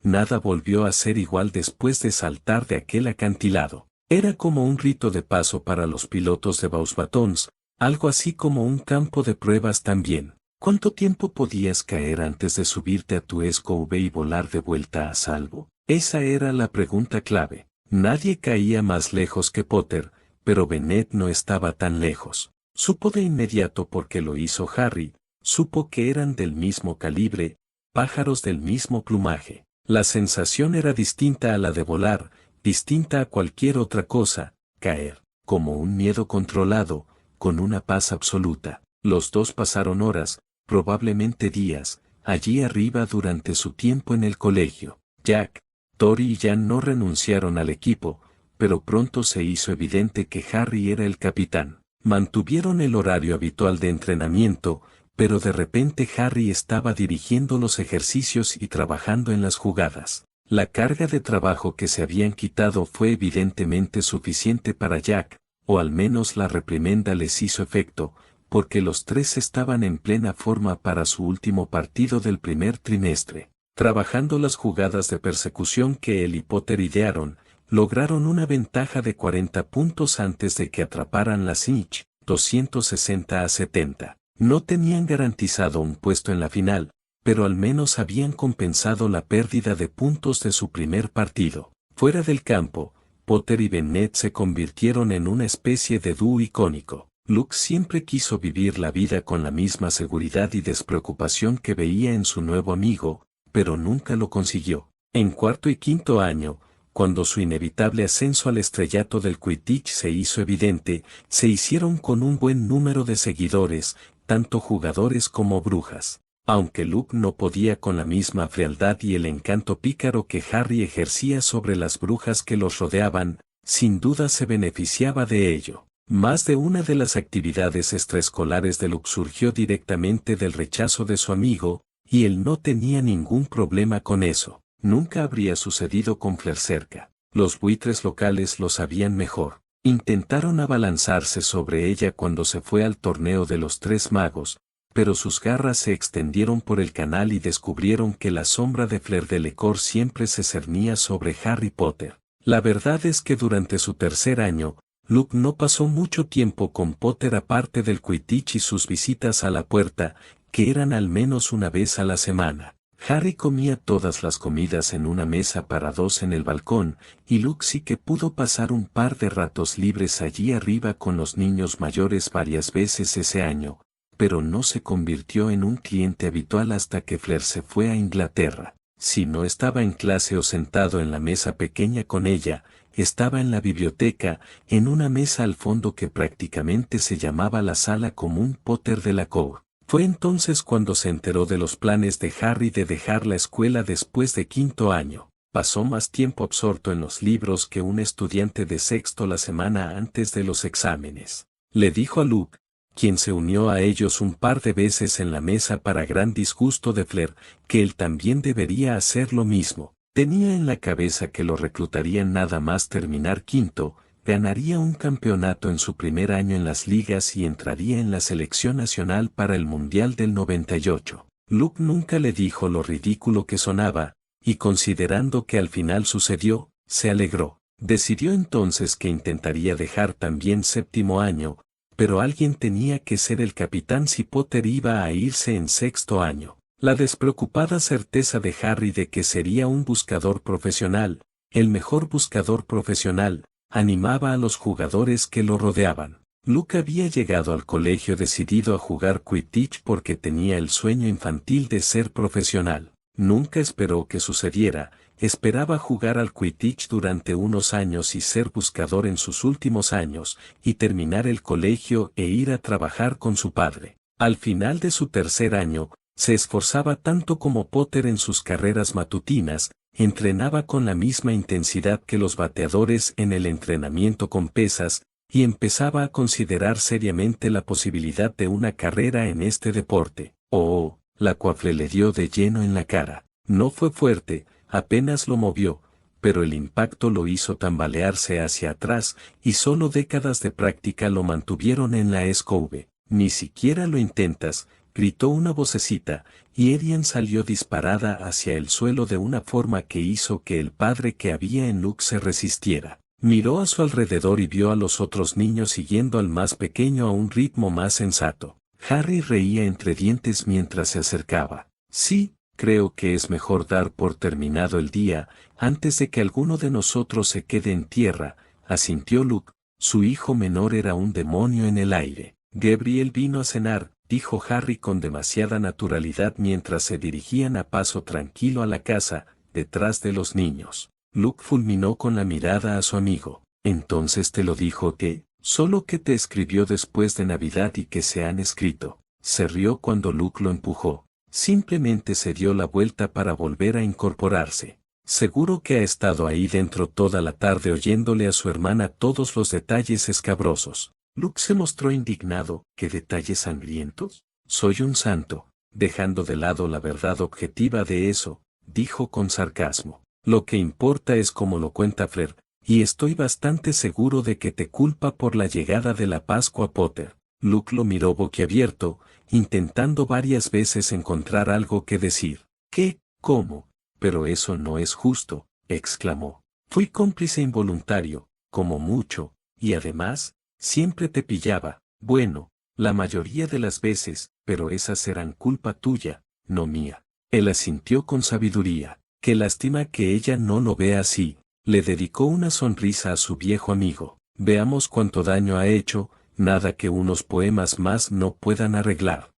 Nada volvió a ser igual después de saltar de aquel acantilado. Era como un rito de paso para los pilotos de Beauxbatons, algo así como un campo de pruebas también. ¿Cuánto tiempo podías caer antes de subirte a tu escoba y volar de vuelta a salvo? Esa era la pregunta clave. Nadie caía más lejos que Potter, pero Bennett no estaba tan lejos. Supo de inmediato por qué lo hizo Harry, supo que eran del mismo calibre, pájaros del mismo plumaje. La sensación era distinta a la de volar, distinta a cualquier otra cosa, caer, como un miedo controlado, con una paz absoluta. Los dos pasaron horas, probablemente días, allí arriba durante su tiempo en el colegio. Jack, Tori y Jan no renunciaron al equipo, pero pronto se hizo evidente que Harry era el capitán. Mantuvieron el horario habitual de entrenamiento, pero de repente Harry estaba dirigiendo los ejercicios y trabajando en las jugadas. La carga de trabajo que se habían quitado fue evidentemente suficiente para Jack, o al menos la reprimenda les hizo efecto, porque los tres estaban en plena forma para su último partido del primer trimestre. Trabajando las jugadas de persecución que él y Potter idearon, lograron una ventaja de 40 puntos antes de que atraparan la Snitch, 260-70. No tenían garantizado un puesto en la final, pero al menos habían compensado la pérdida de puntos de su primer partido. Fuera del campo, Potter y Bennett se convirtieron en una especie de dúo icónico. Luke siempre quiso vivir la vida con la misma seguridad y despreocupación que veía en su nuevo amigo, pero nunca lo consiguió. En cuarto y quinto año, cuando su inevitable ascenso al estrellato del Quidditch se hizo evidente, se hicieron con un buen número de seguidores, tanto jugadores como brujas. Aunque Luke no podía con la misma frialdad y el encanto pícaro que Harry ejercía sobre las brujas que los rodeaban, sin duda se beneficiaba de ello. Más de una de las actividades extraescolares de Luke surgió directamente del rechazo de su amigo, y él no tenía ningún problema con eso. Nunca habría sucedido con Flair cerca. Los buitres locales lo sabían mejor. Intentaron abalanzarse sobre ella cuando se fue al torneo de los Tres Magos, pero sus garras se extendieron por el canal y descubrieron que la sombra de Flair Delacour siempre se cernía sobre Harry Potter. La verdad es que durante su tercer año, Luke no pasó mucho tiempo con Potter aparte del Quidditch y sus visitas a la puerta, que eran al menos una vez a la semana. Harry comía todas las comidas en una mesa para dos en el balcón, y Luke sí que pudo pasar un par de ratos libres allí arriba con los niños mayores varias veces ese año, pero no se convirtió en un cliente habitual hasta que Flair se fue a Inglaterra. Si no estaba en clase o sentado en la mesa pequeña con ella, estaba en la biblioteca, en una mesa al fondo que prácticamente se llamaba la sala común Potter Delacour. Fue entonces cuando se enteró de los planes de Harry de dejar la escuela después de quinto año. Pasó más tiempo absorto en los libros que un estudiante de sexto la semana antes de los exámenes. Le dijo a Luke, quien se unió a ellos un par de veces en la mesa para gran disgusto de Flair, que él también debería hacer lo mismo. Tenía en la cabeza que lo reclutarían nada más terminar quinto, ganaría un campeonato en su primer año en las ligas y entraría en la selección nacional para el Mundial del 98. Luke nunca le dijo lo ridículo que sonaba, y considerando que al final sucedió, se alegró. Decidió entonces que intentaría dejar también séptimo año, pero alguien tenía que ser el capitán si Potter iba a irse en sexto año. La despreocupada certeza de Harry de que sería un buscador profesional, el mejor buscador profesional, animaba a los jugadores que lo rodeaban. Luke había llegado al colegio decidido a jugar Quidditch porque tenía el sueño infantil de ser profesional. Nunca esperó que sucediera, esperaba jugar al Quidditch durante unos años y ser buscador en sus últimos años, y terminar el colegio e ir a trabajar con su padre. Al final de su tercer año, se esforzaba tanto como Potter en sus carreras matutinas, entrenaba con la misma intensidad que los bateadores en el entrenamiento con pesas, y empezaba a considerar seriamente la posibilidad de una carrera en este deporte. Oh, la cuafle le dio de lleno en la cara. No fue fuerte, apenas lo movió, pero el impacto lo hizo tambalearse hacia atrás, y solo décadas de práctica lo mantuvieron en la SCOV. Ni siquiera lo intentas, gritó una vocecita, y Edian salió disparada hacia el suelo de una forma que hizo que el padre que había en Luke se resistiera. Miró a su alrededor y vio a los otros niños siguiendo al más pequeño a un ritmo más sensato. Harry reía entre dientes mientras se acercaba. Sí, creo que es mejor dar por terminado el día, antes de que alguno de nosotros se quede en tierra, asintió Luke. Su hijo menor era un demonio en el aire. Gabriel vino a cenar, dijo Harry con demasiada naturalidad mientras se dirigían a paso tranquilo a la casa, detrás de los niños. Luke fulminó con la mirada a su amigo. Entonces te lo dijo que, solo que te escribió después de Navidad y que se han escrito. Se rió cuando Luke lo empujó. Simplemente se dio la vuelta para volver a incorporarse. Seguro que ha estado ahí dentro toda la tarde oyéndole a su hermana todos los detalles escabrosos. Luke se mostró indignado. ¿Qué detalles sangrientos? Soy un santo. Dejando de lado la verdad objetiva de eso, dijo con sarcasmo. Lo que importa es cómo lo cuenta Flair, y estoy bastante seguro de que te culpa por la llegada de la Pascua Potter. Luke lo miró boquiabierto, intentando varias veces encontrar algo que decir. ¿Qué? ¿Cómo? Pero eso no es justo, exclamó. Fui cómplice involuntario, como mucho, y además, siempre te pillaba. Bueno, la mayoría de las veces, pero esas eran culpa tuya, no mía. Él asintió con sabiduría. Qué lástima que ella no lo vea así. Le dedicó una sonrisa a su viejo amigo. Veamos cuánto daño ha hecho, nada que unos poemas más no puedan arreglar.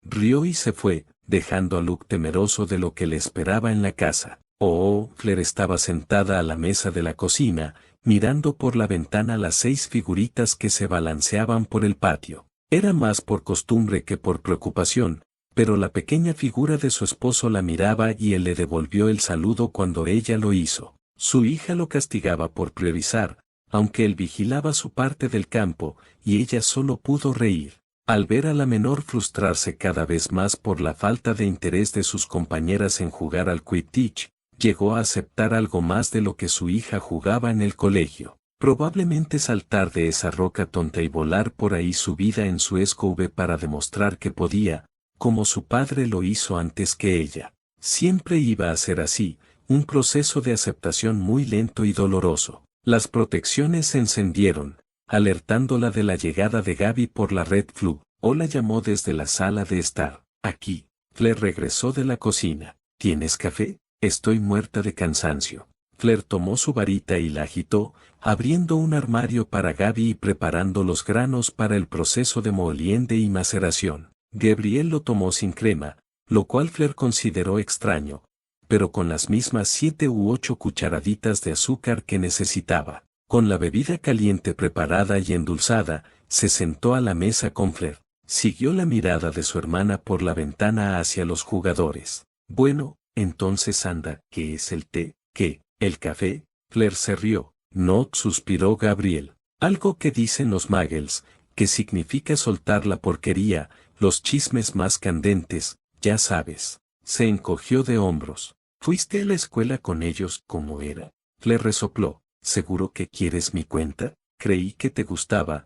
Rió y se fue, dejando a Luke temeroso de lo que le esperaba en la casa. Flair estaba sentada a la mesa de la cocina, mirando por la ventana las 6 figuritas que se balanceaban por el patio. Era más por costumbre que por preocupación, pero la pequeña figura de su esposo la miraba y él le devolvió el saludo cuando ella lo hizo. Su hija lo castigaba por priorizar, aunque él vigilaba su parte del campo, y ella solo pudo reír. Al ver a la menor frustrarse cada vez más por la falta de interés de sus compañeras en jugar al Quidditch, llegó a aceptar algo más de lo que su hija jugaba en el colegio. Probablemente saltar de esa roca tonta y volar por ahí su vida en su SCOV para demostrar que podía, como su padre lo hizo antes que ella. Siempre iba a ser así, un proceso de aceptación muy lento y doloroso. Las protecciones se encendieron, alertándola de la llegada de Gaby por la Red Flu. La llamó desde la sala de estar. Aquí. Flair regresó de la cocina. ¿Tienes café? Estoy muerta de cansancio. Flair tomó su varita y la agitó, abriendo un armario para Gaby y preparando los granos para el proceso de molienda y maceración. Gabriel lo tomó sin crema, lo cual Flair consideró extraño, pero con las mismas 7 u 8 cucharaditas de azúcar que necesitaba. Con la bebida caliente preparada y endulzada, se sentó a la mesa con Flair. Siguió la mirada de su hermana por la ventana hacia los jugadores. Bueno, entonces anda, ¿qué es el té? ¿Qué? ¿El café? Flair se rió. No, suspiró Gabriel. Algo que dicen los muggles, que significa soltar la porquería, los chismes más candentes, ya sabes. Se encogió de hombros. ¿Fuiste a la escuela con ellos? ¿Cómo era? Flair resopló. ¿Seguro que quieres mi cuenta? Creí que te gustaba.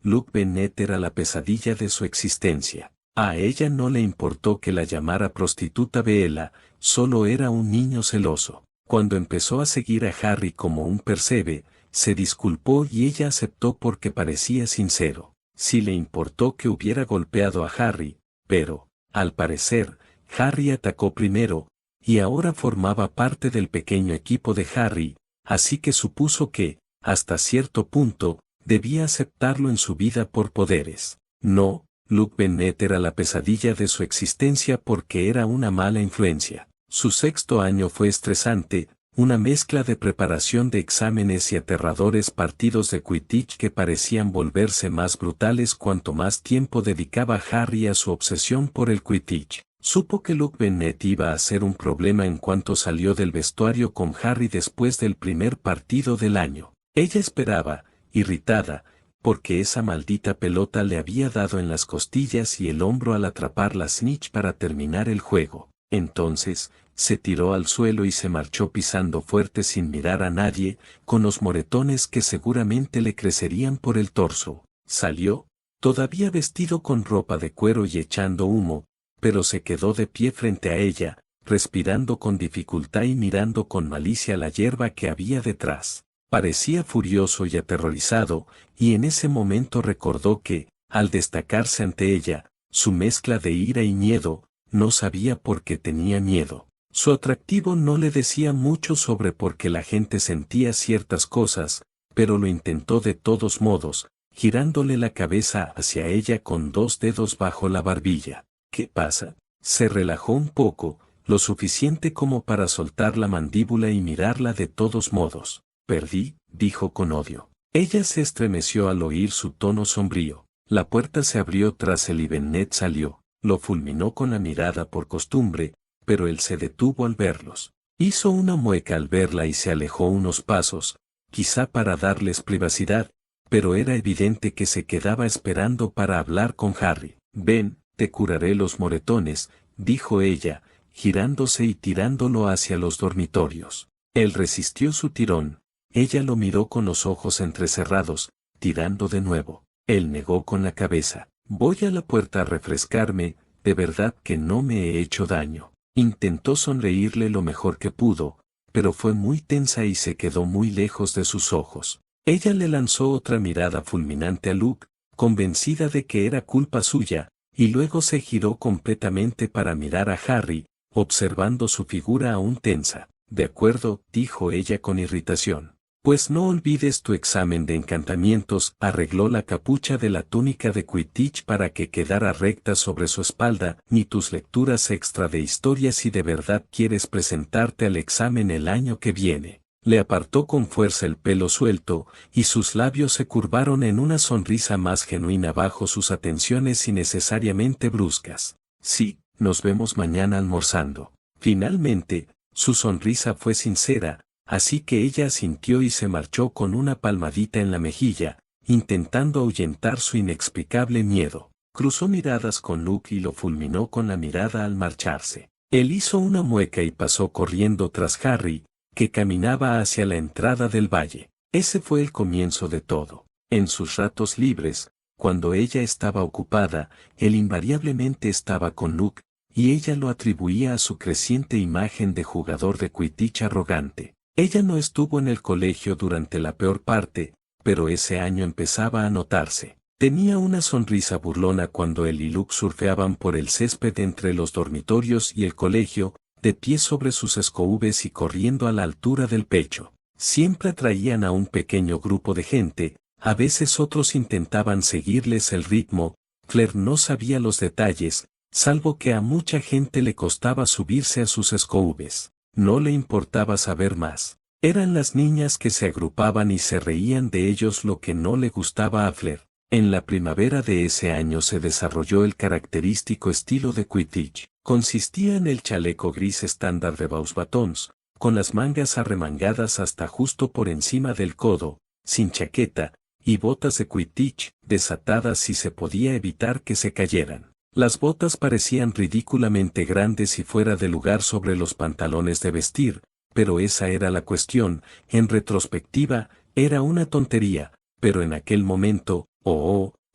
Luke Bennett era la pesadilla de su existencia. A ella no le importó que la llamara prostituta Bella, solo era un niño celoso. Cuando empezó a seguir a Harry como un percebe, se disculpó y ella aceptó porque parecía sincero. Sí le importó que hubiera golpeado a Harry, pero, al parecer, Harry atacó primero, y ahora formaba parte del pequeño equipo de Harry, así que supuso que, hasta cierto punto, debía aceptarlo en su vida por poderes. No, Luke Bennett era la pesadilla de su existencia porque era una mala influencia. Su sexto año fue estresante, una mezcla de preparación de exámenes y aterradores partidos de Quidditch que parecían volverse más brutales cuanto más tiempo dedicaba Harry a su obsesión por el Quidditch. Supo que Luke Bennett iba a ser un problema en cuanto salió del vestuario con Harry después del primer partido del año. Ella esperaba, irritada, porque esa maldita pelota le había dado en las costillas y el hombro al atrapar la snitch para terminar el juego. Entonces, se tiró al suelo y se marchó pisando fuerte sin mirar a nadie, con los moretones que seguramente le crecerían por el torso. Salió, todavía vestido con ropa de cuero y echando humo, pero se quedó de pie frente a ella, respirando con dificultad y mirando con malicia la hierba que había detrás. Parecía furioso y aterrorizado, y en ese momento recordó que, al destacarse ante ella, su mezcla de ira y miedo, no sabía por qué tenía miedo. Su atractivo no le decía mucho sobre por qué la gente sentía ciertas cosas, pero lo intentó de todos modos, girándole la cabeza hacia ella con 2 dedos bajo la barbilla. ¿Qué pasa? Se relajó un poco, lo suficiente como para soltar la mandíbula y mirarla de todos modos. Perdí, dijo con odio. Ella se estremeció al oír su tono sombrío. La puerta se abrió tras él y Bennett salió. Lo fulminó con la mirada por costumbre, pero él se detuvo al verlos. Hizo una mueca al verla y se alejó unos pasos, quizá para darles privacidad, pero era evidente que se quedaba esperando para hablar con Harry. Ven, te curaré los moretones, dijo ella, girándose y tirándolo hacia los dormitorios. Él resistió su tirón. Ella lo miró con los ojos entrecerrados, tirando de nuevo. Él negó con la cabeza. Voy a la puerta a refrescarme, de verdad que no me he hecho daño. Intentó sonreírle lo mejor que pudo, pero fue muy tensa y se quedó muy lejos de sus ojos. Ella le lanzó otra mirada fulminante a Luke, convencida de que era culpa suya, y luego se giró completamente para mirar a Harry, observando su figura aún tensa. De acuerdo, dijo ella con irritación. Pues no olvides tu examen de encantamientos. Arregló la capucha de la túnica de Quidditch para que quedara recta sobre su espalda, ni tus lecturas extra de historia si de verdad quieres presentarte al examen el año que viene. Le apartó con fuerza el pelo suelto, y sus labios se curvaron en una sonrisa más genuina bajo sus atenciones innecesariamente bruscas. Sí, nos vemos mañana almorzando. Finalmente, su sonrisa fue sincera, así que ella asintió y se marchó con una palmadita en la mejilla, intentando ahuyentar su inexplicable miedo. Cruzó miradas con Luke y lo fulminó con la mirada al marcharse. Él hizo una mueca y pasó corriendo tras Harry, que caminaba hacia la entrada del valle. Ese fue el comienzo de todo. En sus ratos libres, cuando ella estaba ocupada, él invariablemente estaba con Luke, y ella lo atribuía a su creciente imagen de jugador de Quidditch arrogante. Ella no estuvo en el colegio durante la peor parte, pero ese año empezaba a notarse. Tenía una sonrisa burlona cuando él y Luke surfeaban por el césped entre los dormitorios y el colegio, de pie sobre sus escoubes y corriendo a la altura del pecho. Siempre atraían a un pequeño grupo de gente, a veces otros intentaban seguirles el ritmo. Flair no sabía los detalles, salvo que a mucha gente le costaba subirse a sus escoubes. No le importaba saber más. Eran las niñas que se agrupaban y se reían de ellos lo que no le gustaba a Flair. En la primavera de ese año se desarrolló el característico estilo de Quidditch. Consistía en el chaleco gris estándar de Beauxbatons, con las mangas arremangadas hasta justo por encima del codo, sin chaqueta, y botas de Quidditch, desatadas si se podía evitar que se cayeran. Las botas parecían ridículamente grandes y fuera de lugar sobre los pantalones de vestir, pero esa era la cuestión. En retrospectiva, era una tontería, pero en aquel momento,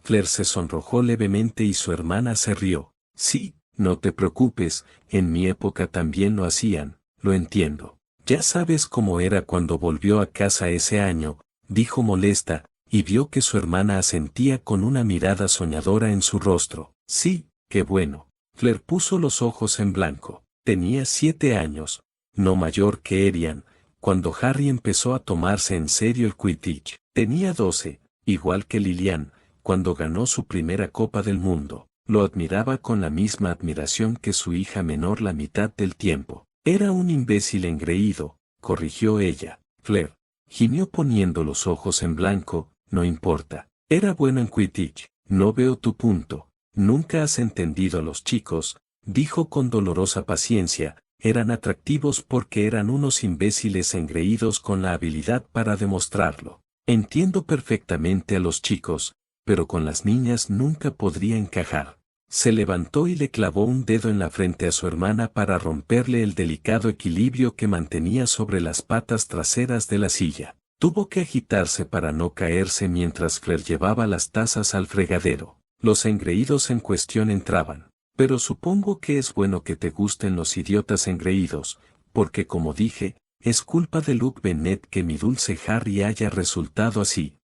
Flair se sonrojó levemente y su hermana se rió. Sí, no te preocupes, en mi época también lo hacían, lo entiendo. Ya sabes cómo era cuando volvió a casa ese año, dijo molesta, y vio que su hermana asentía con una mirada soñadora en su rostro. Sí, qué bueno. Claire puso los ojos en blanco. Tenía 7 años, no mayor que Erian, cuando Harry empezó a tomarse en serio el Quidditch. Tenía 12, igual que Lilian, cuando ganó su primera Copa del Mundo. Lo admiraba con la misma admiración que su hija menor la mitad del tiempo. Era un imbécil engreído, corrigió ella. Claire gimió poniendo los ojos en blanco. No importa. Era bueno en Quidditch. No veo tu punto. Nunca has entendido a los chicos, dijo con dolorosa paciencia. Eran atractivos porque eran unos imbéciles engreídos con la habilidad para demostrarlo. Entiendo perfectamente a los chicos, pero con las niñas nunca podría encajar. Se levantó y le clavó un dedo en la frente a su hermana para romperle el delicado equilibrio que mantenía sobre las patas traseras de la silla. Tuvo que agitarse para no caerse mientras Claire llevaba las tazas al fregadero. Los engreídos en cuestión entraban. Pero supongo que es bueno que te gusten los idiotas engreídos, porque como dije, es culpa de Luke Bennett que mi dulce Harry haya resultado así.